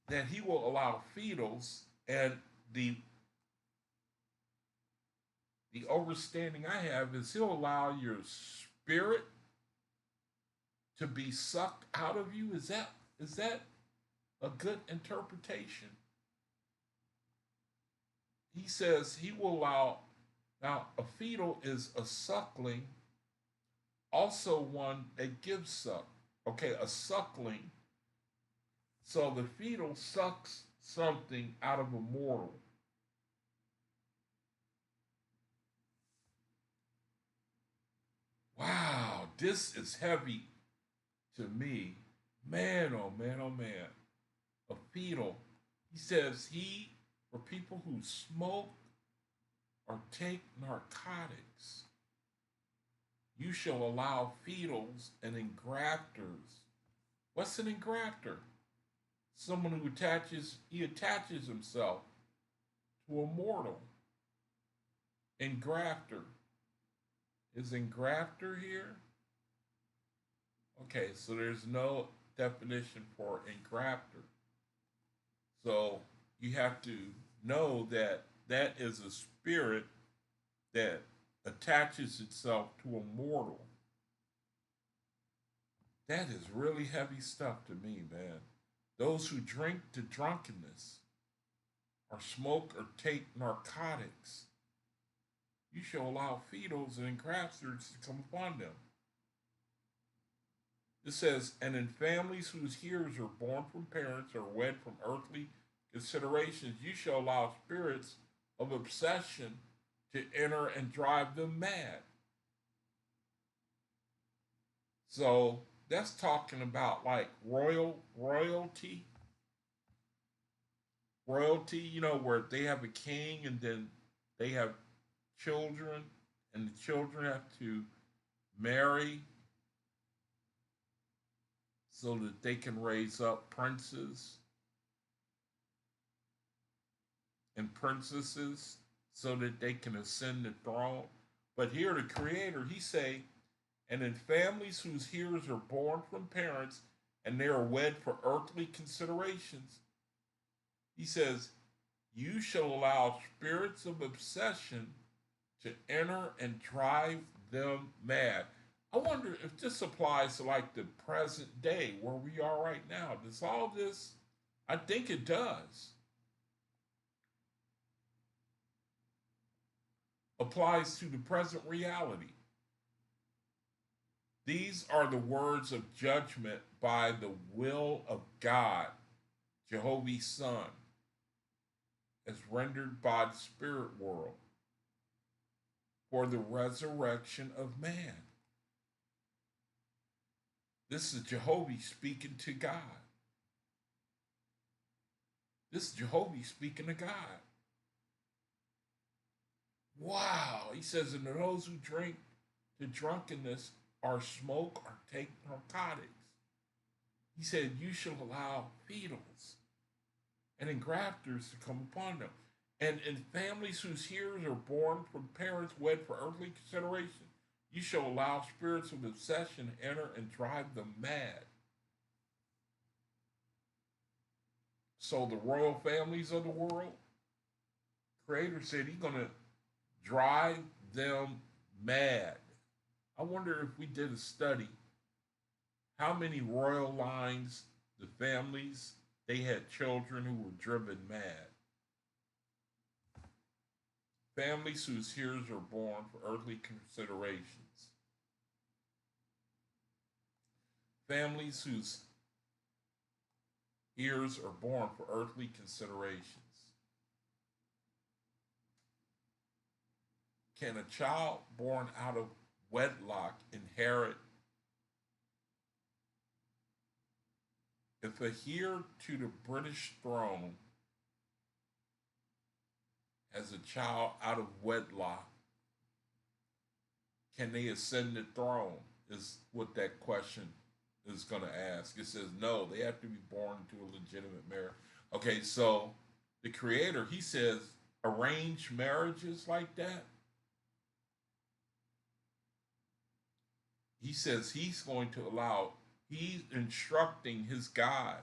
that he will allow feeders, and the understanding I have is he'll allow your spirit to be sucked out of you. Is that a good interpretation? He says he will allow. Now, a fetal is a suckling, also one that gives suck. Okay, a suckling. So the fetal sucks something out of a mortal. Wow, this is heavy to me. Man, oh man, oh man. A fetal. He says for people who smoke or take narcotics, you shall allow fetals and engrafters. What's an engrafter? Someone who attaches himself to a mortal. Engrafter. Is engrafter here? Okay, so there's no definition for engrafter. So you have to know that that is a spirit that attaches itself to a mortal. That is really heavy stuff to me, man. Those who drink to drunkenness, or smoke or take narcotics, you shall allow fetals and engrafters to come upon them. It says, and in families whose hearers are born from parents or wed from earthly considerations, you shall allow spirits of obsession to enter and drive them mad. So that's talking about like royalty. Royalty, where they have a king and then they have children, and the children have to marry so that they can raise up princes and princesses so that they can ascend the throne. But here the Creator, he say, and in families whose hearers are born from parents and they are wed for earthly considerations, he says, you shall allow spirits of obsession to enter and drive them mad. I wonder if this applies to like the present day where we are right now. Does all this? I think it does. Applies to the present reality. These are the words of judgment by the will of God, Jehovah's Son, as rendered by the spirit world. for the resurrection of man. This is Jehovah speaking to God. This is Jehovah speaking to God. Wow. He says, and those who drink to drunkenness or smoke or take narcotics. He said, you shall allow fetals and engrafters to come upon them. And in families whose heirs are born from parents wed for earthly consideration, you shall allow spirits of obsession to enter and drive them mad. So the royal families of the world, Creator said he's going to drive them mad. I wonder if we did a study, how many royal lines, the families, they had children who were driven mad. Families whose heirs are born for earthly considerations. Families whose heirs are born for earthly considerations. Can a child born out of wedlock inherit? If a heir to the British throne has a child out of wedlock, can they ascend the throne? Is what that question is going to ask. It says no, they have to be born into a legitimate marriage. Okay, so the Creator, he says arranged marriages like that. He says he's going to allow, he's instructing his God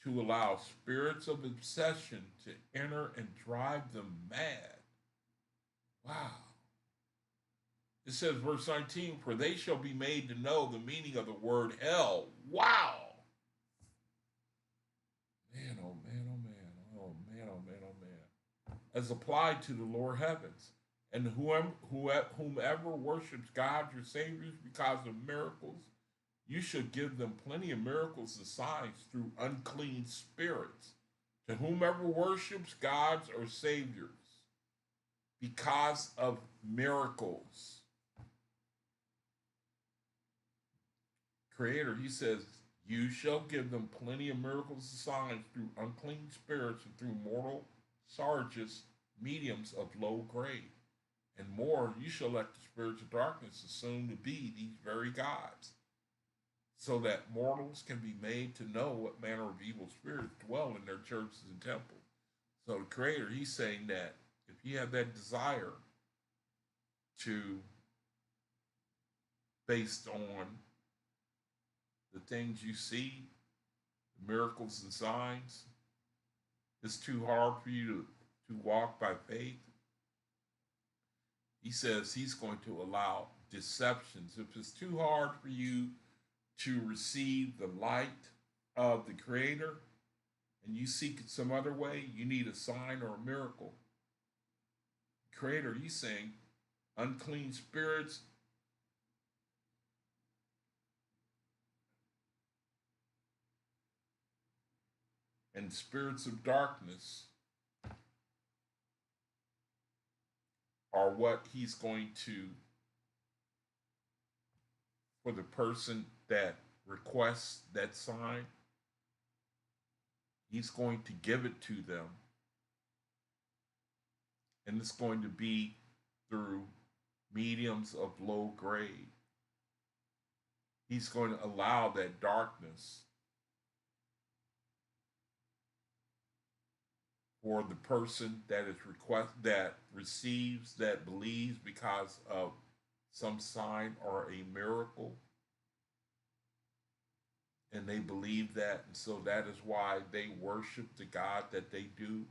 to allow spirits of obsession to enter and drive them mad. Wow. It says, verse 19, for they shall be made to know the meaning of the word hell. Wow. Man, oh man, oh man, oh man, oh man, oh man. As applied to the lower heavens. And whomever worships God, your saviors, because of miracles, you should give them plenty of miracles and signs through unclean spirits. To whomever worships gods or saviors, because of miracles. Creator, he says, you shall give them plenty of miracles and signs through unclean spirits and through mortal sarges, mediums of low grade. And more, you shall let the spirits of darkness assume to be these very gods, so that mortals can be made to know what manner of evil spirits dwell in their churches and temples. So the Creator, he's saying that if you have that desire to, based on the things you see, the miracles and signs, it's too hard for you to walk by faith. He says he's going to allow deceptions. If it's too hard for you to receive the light of the Creator and you seek it some other way, you need a sign or a miracle. Creator, he's saying unclean spirits and spirits of darkness are what he's going to, for the person that requests that sign, he's going to give it to them. And it's going to be through mediums of low grade. He's going to allow that darkness for the person that is that receives, that believes because of some sign or a miracle, and they believe that, and so that is why they worship the God that they do.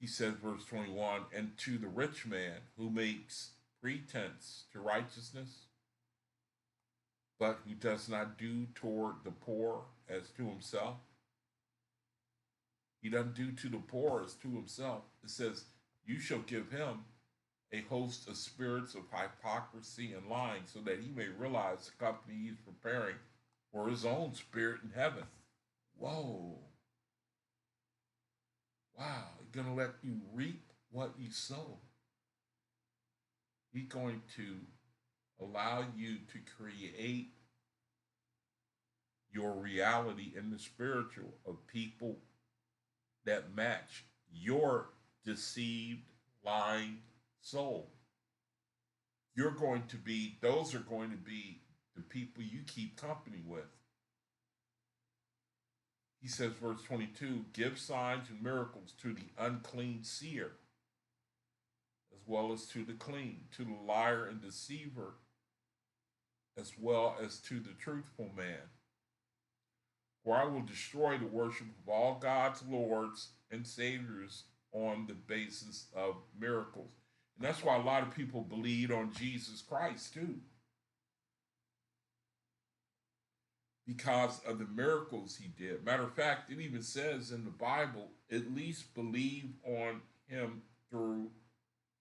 He says, verse 21, and to the rich man who makes pretense to righteousness, but who does not do toward the poor as to himself. He doesn't do to the poor as to himself. It says, you shall give him a host of spirits of hypocrisy and lying, so that he may realize the company he's preparing for his own spirit in heaven. Whoa. wow, he's going to let you reap what you sow. He's going to allow you to create your reality in the spiritual of people that match your deceived, lying soul. Those are going to be the people you keep company with. He says, verse 22, give signs and miracles to the unclean seer, as well as to the clean, to the liar and deceiver, as well as to the truthful man. For I will destroy the worship of all God's lords and saviors on the basis of miracles. And that's why a lot of people believe on Jesus Christ too. Because of the miracles he did. Matter of fact, it even says in the Bible, at least believe on him for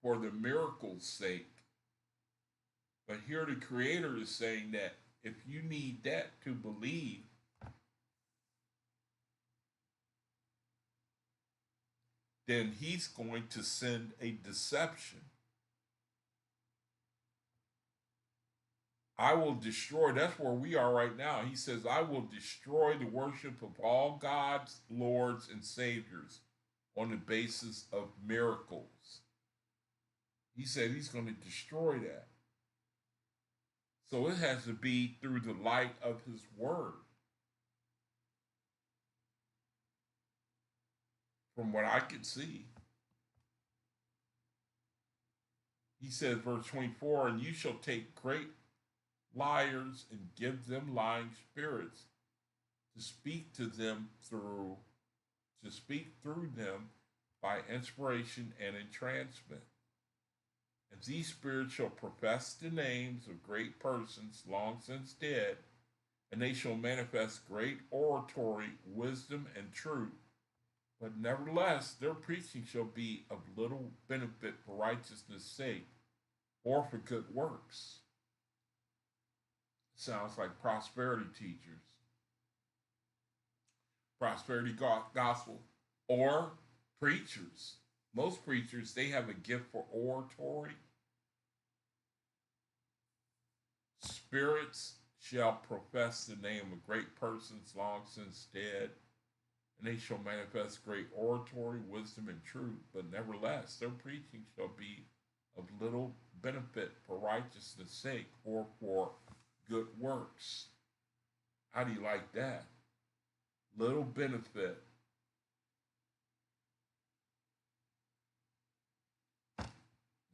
the miracles' sake. But here the Creator is saying that if you need that to believe, then he's going to send a deception. I will destroy, that's where we are right now. He says, I will destroy the worship of all God's lords and saviors on the basis of miracles. He said he's going to destroy that. So it has to be through the light of his word. From what I can see. He says, verse 24, and you shall take great liars and give them lying spirits to speak through them by inspiration and entrancement. And these spirits shall profess the names of great persons long since dead, and they shall manifest great oratory, wisdom, and truth. But nevertheless, their preaching shall be of little benefit for righteousness' sake, or for good works. Sounds like prosperity teachers, prosperity gospel, or preachers. Most preachers, they have a gift for oratory. Spirits shall profess the name of great persons long since dead, and they shall manifest great oratory, wisdom, and truth. But nevertheless, their preaching shall be of little benefit for righteousness' sake, or for good works. How do you like that? Little benefit.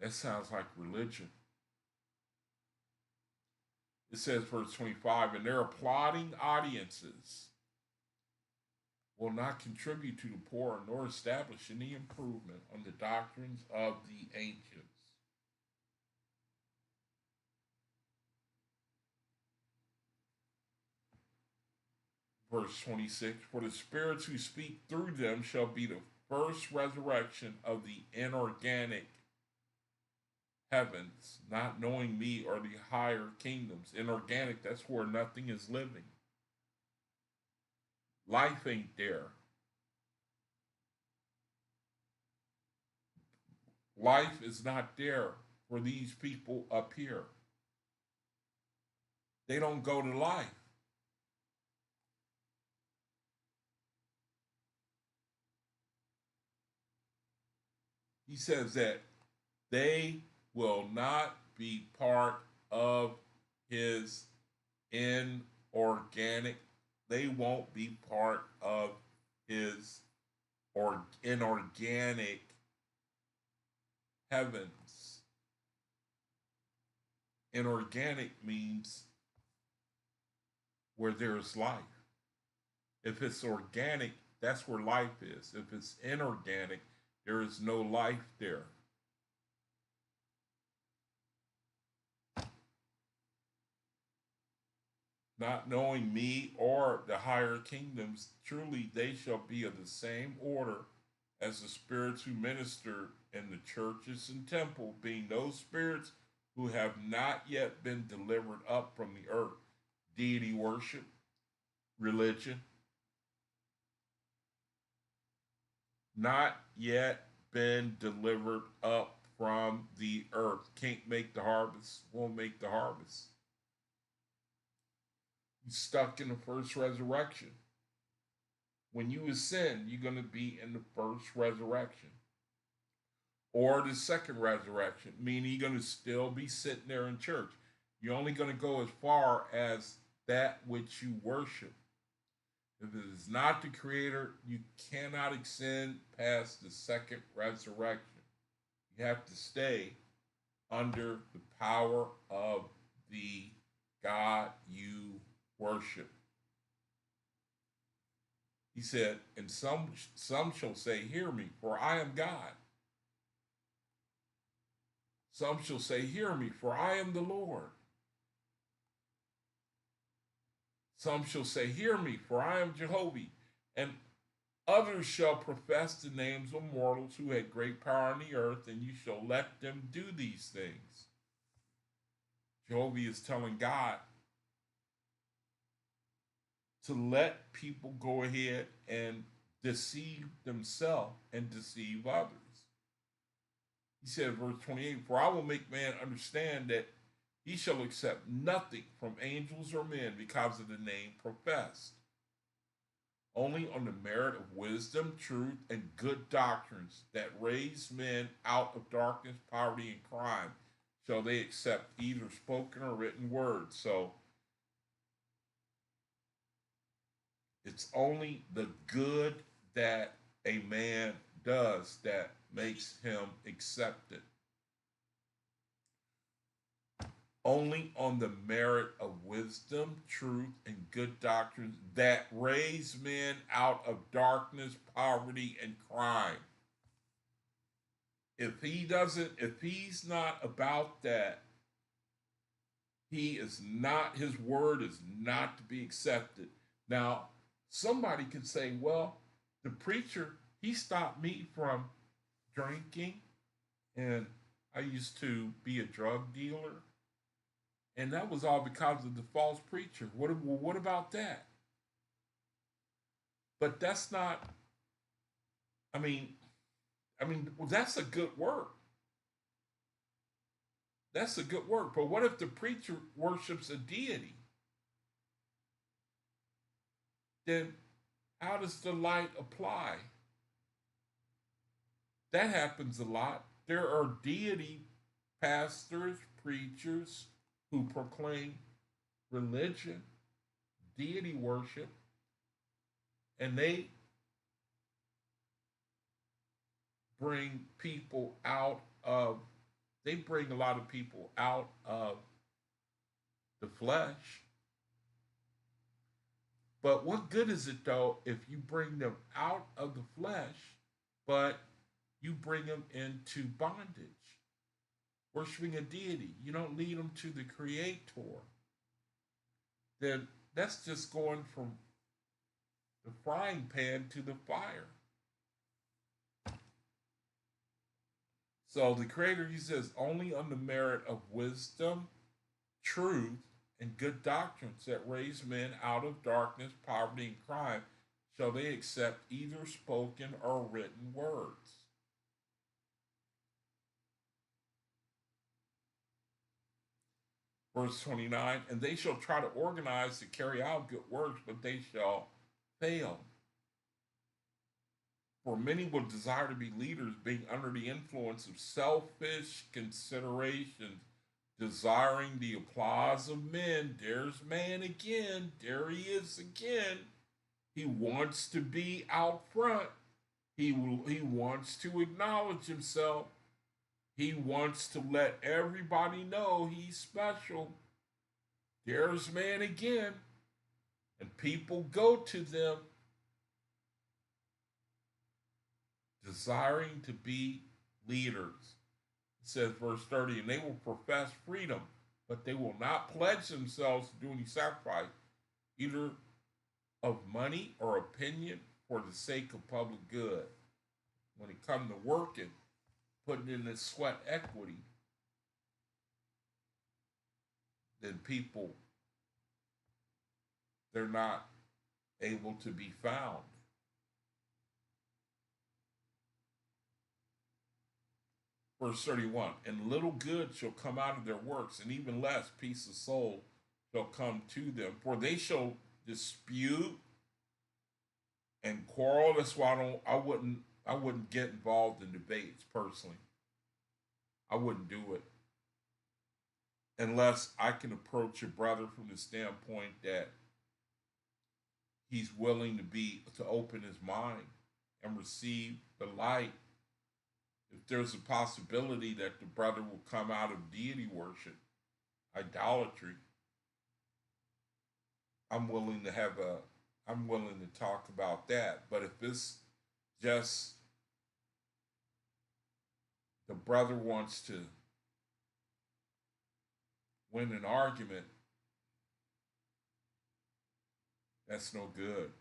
That sounds like religion. It says, verse 25, and their applauding audiences will not contribute to the poor nor establish any improvement on the doctrines of the ancients. Verse 26, for the spirits who speak through them shall be the first resurrection of the inorganic heavens, not knowing me, or the higher kingdoms. Inorganic, that's where nothing is living. Life ain't there. Life is not there for these people up here. They don't go to life. He says that they will not be part of his inorganic. They won't be part of his inorganic heavens. Inorganic means where there's life. If it's organic, that's where life is. If it's inorganic, there is no life there. Not knowing me or the higher kingdoms, truly they shall be of the same order as the spirits who minister in the churches and temple, being those spirits who have not yet been delivered up from the earth. Deity worship, religion. not yet been delivered up from the earth. Can't make the harvest, won't make the harvest. You're stuck in the first resurrection. When you ascend, you're going to be in the first resurrection or the second resurrection, meaning you're going to still be sitting there in church. You're only going to go as far as that which you worship. If it is not the Creator, you cannot ascend past the second resurrection. You have to stay under the power of the God you worship. He said, and some shall say, hear me, for I am God. Some shall say, hear me, for I am the Lord. Some shall say, hear me, for I am Jehovah. And others shall profess the names of mortals who had great power on the earth, and you shall let them do these things. Jehovah is telling God to let people go ahead and deceive themselves and deceive others. He said, verse 28, for I will make man understand that he shall accept nothing from angels or men because of the name professed. Only on the merit of wisdom, truth, and good doctrines that raise men out of darkness, poverty, and crime shall they accept either spoken or written words. So it's only the good that a man does that makes him accepted. Only on the merit of wisdom, truth, and good doctrines that raise men out of darkness, poverty, and crime. If he's not about that, his word is not to be accepted. Now, somebody could say, well, the preacher, he stopped me from drinking, and I used to be a drug dealer. And that was all because of the false preacher. What about that? But that's not, well, that's a good work. That's a good work. But what if the preacher worships a deity? Then how does the light apply? That happens a lot. There are deity pastors, preachers, who proclaim religion, deity worship, and they bring a lot of people out of the flesh. But what good is it, though, if you bring them out of the flesh, but you bring them into bondage? Worshiping a deity, you don't lead them to the Creator. Then that's just going from the frying pan to the fire. So the Creator, he says, only on the merit of wisdom, truth, and good doctrines that raise men out of darkness, poverty, and crime shall they accept either spoken or written words. Verse 29, and they shall try to organize to carry out good works, but they shall fail. For many will desire to be leaders, being under the influence of selfish considerations, desiring the applause of men. There's man again. There he is again. He wants to be out front. He wants to acknowledge himself. He wants to let everybody know he's special. There's man again. And people go to them desiring to be leaders. It says, verse 30, and they will profess freedom, but they will not pledge themselves to do any sacrifice, either of money or opinion for the sake of public good. When it comes to working, putting in this sweat equity, then people, they're not able to be found. Verse 31, and little good shall come out of their works, and even less peace of soul shall come to them. For they shall dispute and quarrel. That's why I wouldn't get involved in debates personally. I wouldn't do it unless I can approach a brother from the standpoint that he's willing to open his mind and receive the light. If there's a possibility that the brother will come out of deity worship, idolatry, I'm willing to talk about that. But if it's just the brother wants to win an argument, that's no good.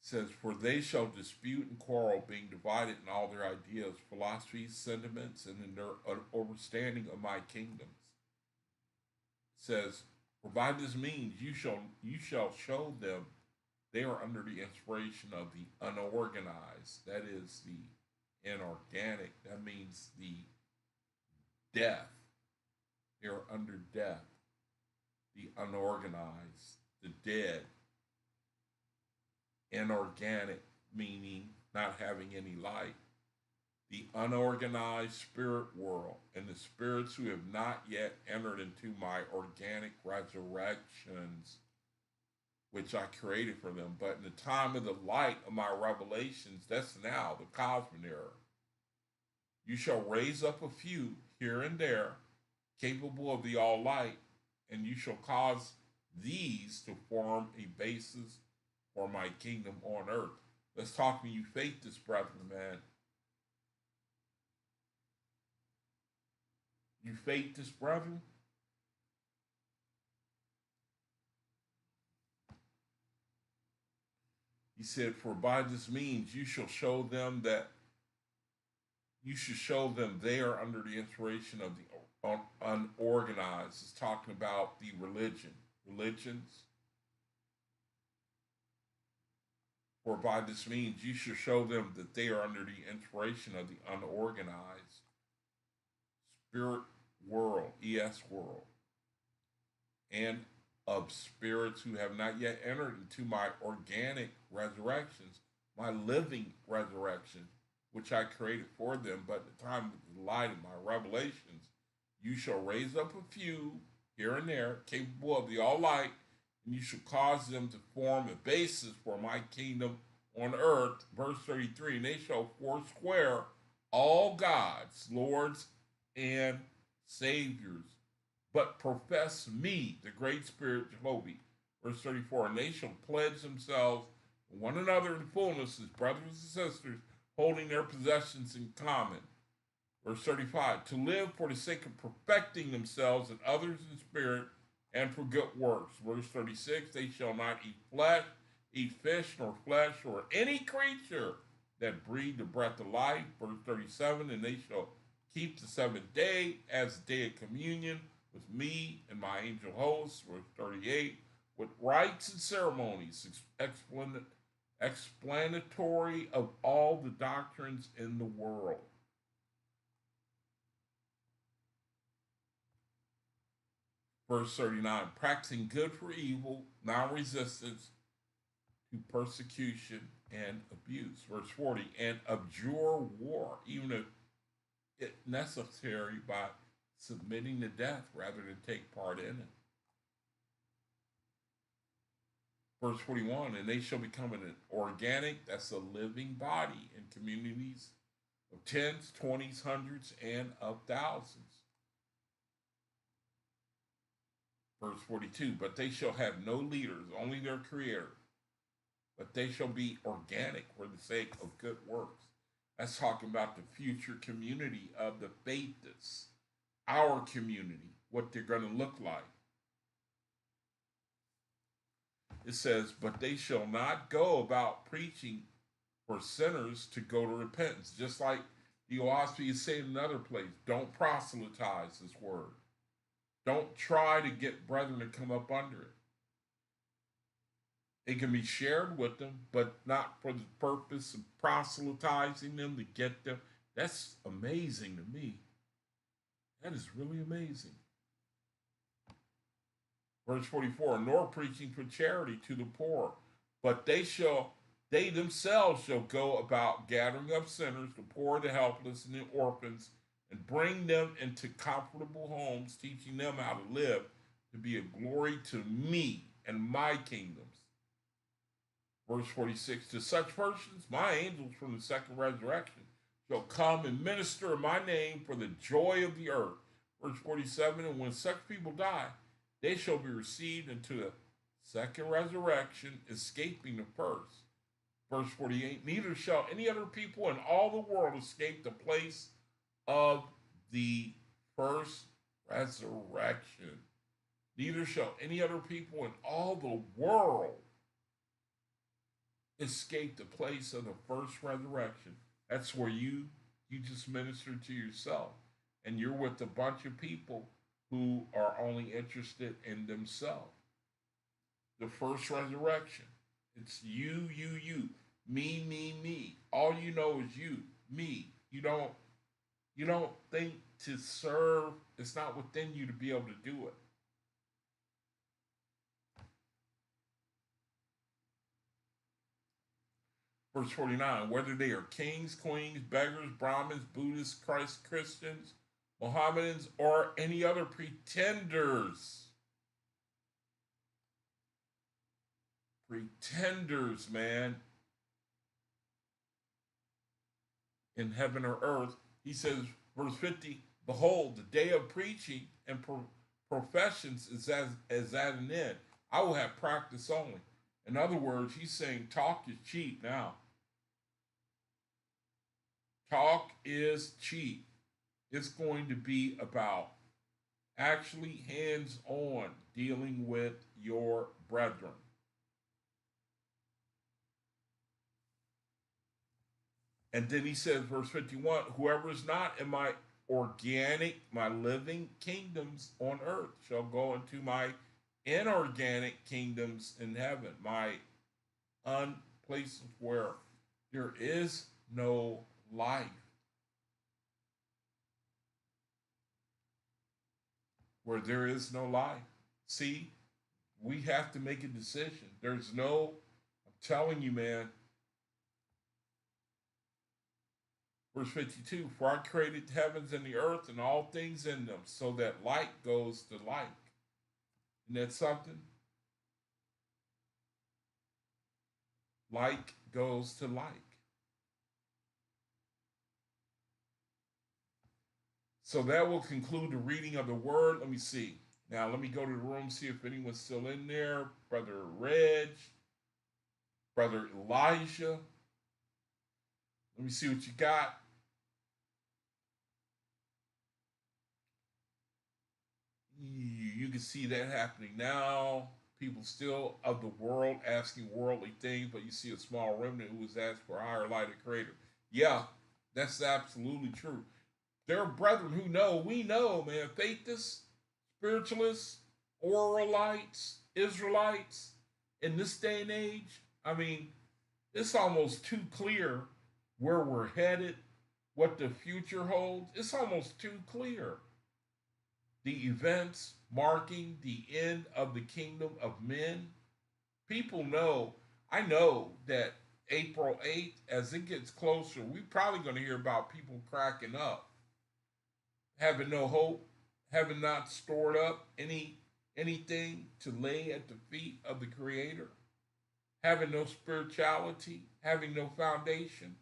It says, for they shall dispute and quarrel, being divided in all their ideas, philosophies, sentiments, and in their understanding of my kingdoms. It says, for by this means you shall show them they are under the inspiration of the unorganized, that is the inorganic, that means the death. They are under death, the unorganized, the dead. Inorganic, meaning not having any light. The unorganized spirit world, and the spirits who have not yet entered into my organic resurrections, which I created for them. But in the time of the light of my revelations, that's now, the cosmic era, you shall raise up a few here and there, capable of the all light, and you shall cause these to form a basis for my kingdom on earth. Let's talk when you faith this, brethren, man. You faith this, brethren? He said, for by this means you shall show them that they are under the inspiration of the unorganized. It's talking about the religions. For by this means you shall show them that they are under the inspiration of the unorganized spirit world, ES world, and of spirits who have not yet entered into my organic resurrections, my living resurrection, which I created for them. But at the time of the light of my revelations, you shall raise up a few here and there, capable of the all light, and you shall cause them to form a basis for my kingdom on earth. Verse 33, and they shall foursquare all gods, lords, and saviors, but profess me, the great spirit Jehovah. Verse 34, and they shall pledge themselves one another in fullness as brothers and sisters, holding their possessions in common. Verse 35, to live for the sake of perfecting themselves and others in spirit and for good works. Verse 36, they shall not eat fish, nor flesh, or any creature that breathe the breath of life. Verse 37, and they shall keep the seventh day as the day of communion with me and my angel hosts. Verse 38, with rites and ceremonies explanatory of all the doctrines in the world. Verse 39, practicing good for evil, non-resistance to persecution and abuse. Verse 40, and abjure war, even if it's necessary, by submitting to death rather than take part in it. Verse 41, and they shall become an organic, that's a living body, in communities of tens, 20s, hundreds, and of thousands. Verse 42, but they shall have no leaders, only their creator. But they shall be organic for the sake of good works. That's talking about the future community of the faithists, our community, what they're going to look like. It says, but they shall not go about preaching for sinners to go to repentance. Just like the Oasi is saying in another place, don't proselytize this word. Don't try to get brethren to come up under it. It can be shared with them, but not for the purpose of proselytizing them to get them. That's amazing to me. That is really amazing. Verse 44, nor preaching for charity to the poor, but they themselves shall go about gathering up sinners, the poor, the helpless, and the orphans, and bring them into comfortable homes, teaching them how to live, to be a glory to me and my kingdoms. Verse 46, to such persons, my angels from the second resurrection shall come and minister in my name for the joy of the earth. Verse 47, and when such people die, they shall be received into the second resurrection, escaping the first. Verse 48, neither shall any other people in all the world escape the place of the first resurrection. Neither shall any other people in all the world escape the place of the first resurrection. That's where you just minister to yourself, and you're with a bunch of people who are only interested in themselves. The first resurrection. It's you, me, me. All you know is you, me. You don't think to serve. It's not within you to be able to do it. Verse 49, whether they are kings, queens, beggars, Brahmins, Buddhists, Christians, Mohammedans, or any other pretenders. Pretenders, man. In heaven or earth, he says, verse 50, behold, the day of preaching and professions is at an end. I will have practice only. In other words, he's saying talk is cheap now. Talk is cheap. It's going to be about actually hands-on dealing with your brethren. And then he says, verse 51, whoever is not in my living kingdoms on earth shall go into my inorganic kingdoms in heaven, my places where there is no life. Where there is no life. See, we have to make a decision. I'm telling you, man. Verse 52, for I created the heavens and the earth and all things in them, so that light goes to light. Isn't that something? Like goes to like. So that will conclude the reading of the word. Let me see. Now, let me go to the room, see if anyone's still in there. Brother Reg, Brother Elijah. Let me see what you got. You can see that happening now. People still of the world asking worldly things, but you see a small remnant who is asked for a higher light of Creator. Yeah, that's absolutely true. There are brethren who know, we know, man, faithists, spiritualists, oralites, Israelites, in this day and age. I mean, it's almost too clear where we're headed, what the future holds. It's almost too clear. The events marking the end of the kingdom of men. People know, I know that April 8th, as it gets closer, we're probably going to hear about people cracking up, having no hope, having not stored up anything to lay at the feet of the Creator, having no spirituality, having no foundation.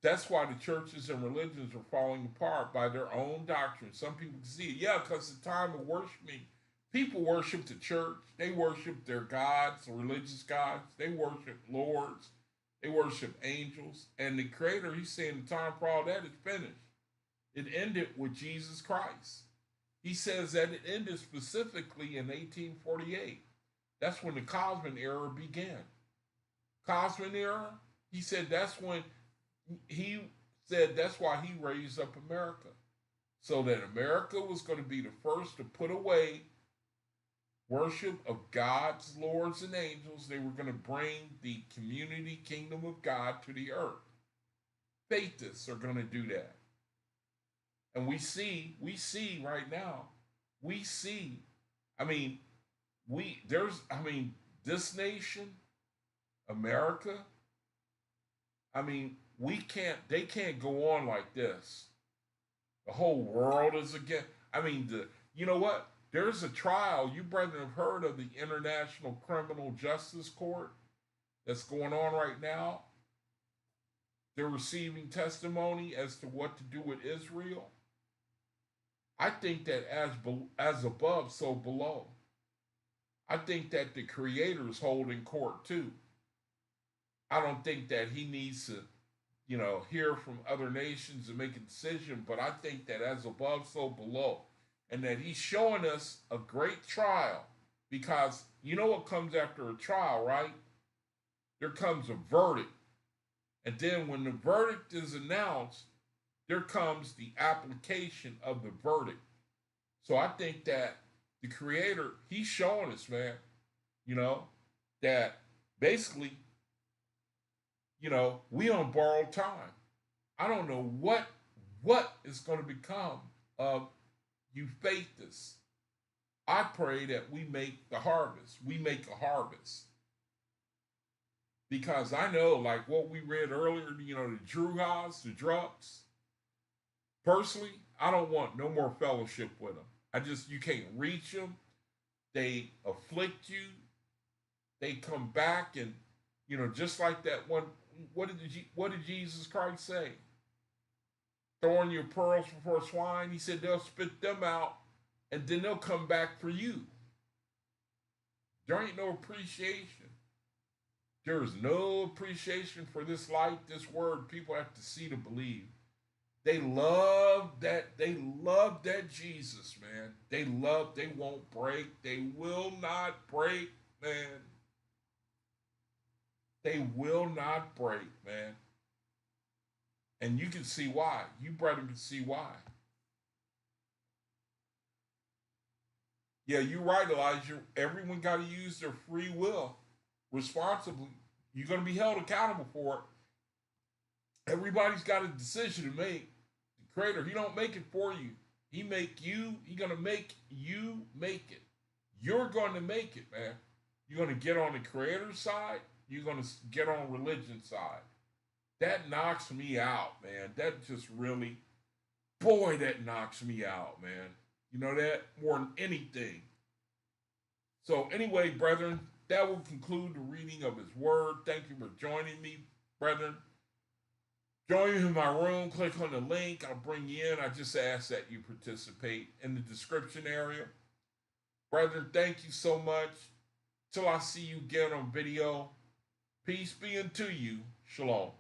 That's why the churches and religions are falling apart by their own doctrine. Some people see it. Yeah, because it's time of worshiping. People worship the church. They worship their gods, religious gods. They worship lords. They worship angels. And the Creator, he's saying the time for all that is finished. It ended with Jesus Christ. He says that it ended specifically in 1848. That's when the Cosmic era began. Cosmic era, he said that's why he raised up America. So that America was going to be the first to put away worship of gods, lords, and angels. They were going to bring the community kingdom of God to the earth. Faithists are going to do that. And we see right now, I mean, this nation, America, they can't go on like this. The whole world is against, you know what? There's a trial, you brethren have heard of the International Criminal Justice Court that's going on right now. They're receiving testimony as to what to do with Israel. I think that as above, so below. I think that the Creator is holding court too. I don't think that he needs to, hear from other nations and make a decision, but I think that as above, so below. And that he's showing us a great trial, because you know what comes after a trial, right? There comes a verdict. And then when the verdict is announced, there comes the application of the verdict. So I think that the Creator, he's showing us, man, that basically, we on borrowed time. I don't know what is going to become of you faithists. I pray that we make the harvest. We make a harvest. Because I know, like what we read earlier, the Druhas, the drugs. Personally, I don't want no more fellowship with them. You can't reach them. They afflict you. They come back and, just like that one. What did Jesus Christ say? Throwing your pearls before swine. He said they'll spit them out and then they'll come back for you. There ain't no appreciation. There's no appreciation for this light, this word. People have to see to believe. They love that Jesus, man. They won't break. They will not break, man. They will not break, man. And you can see why. You brethren can see why. Yeah, you're right, Elijah. Everyone got to use their free will responsibly. You're going to be held accountable for it. Everybody's got a decision to make. The Creator, he don't make it for you. He make you. He's going to make you make it. You're going to make it, man. You're going to get on the Creator's side. You're going to get on religion's side. That knocks me out, man. That just really, boy, that knocks me out, man. You know that? More than anything. So anyway, brethren, that will conclude the reading of his word. Thank you for joining me, brethren. Join me in my room. Click on the link. I'll bring you in. I just ask that you participate in the description area. Brethren, thank you so much. Till I see you again on video. Peace be unto you. Shalom.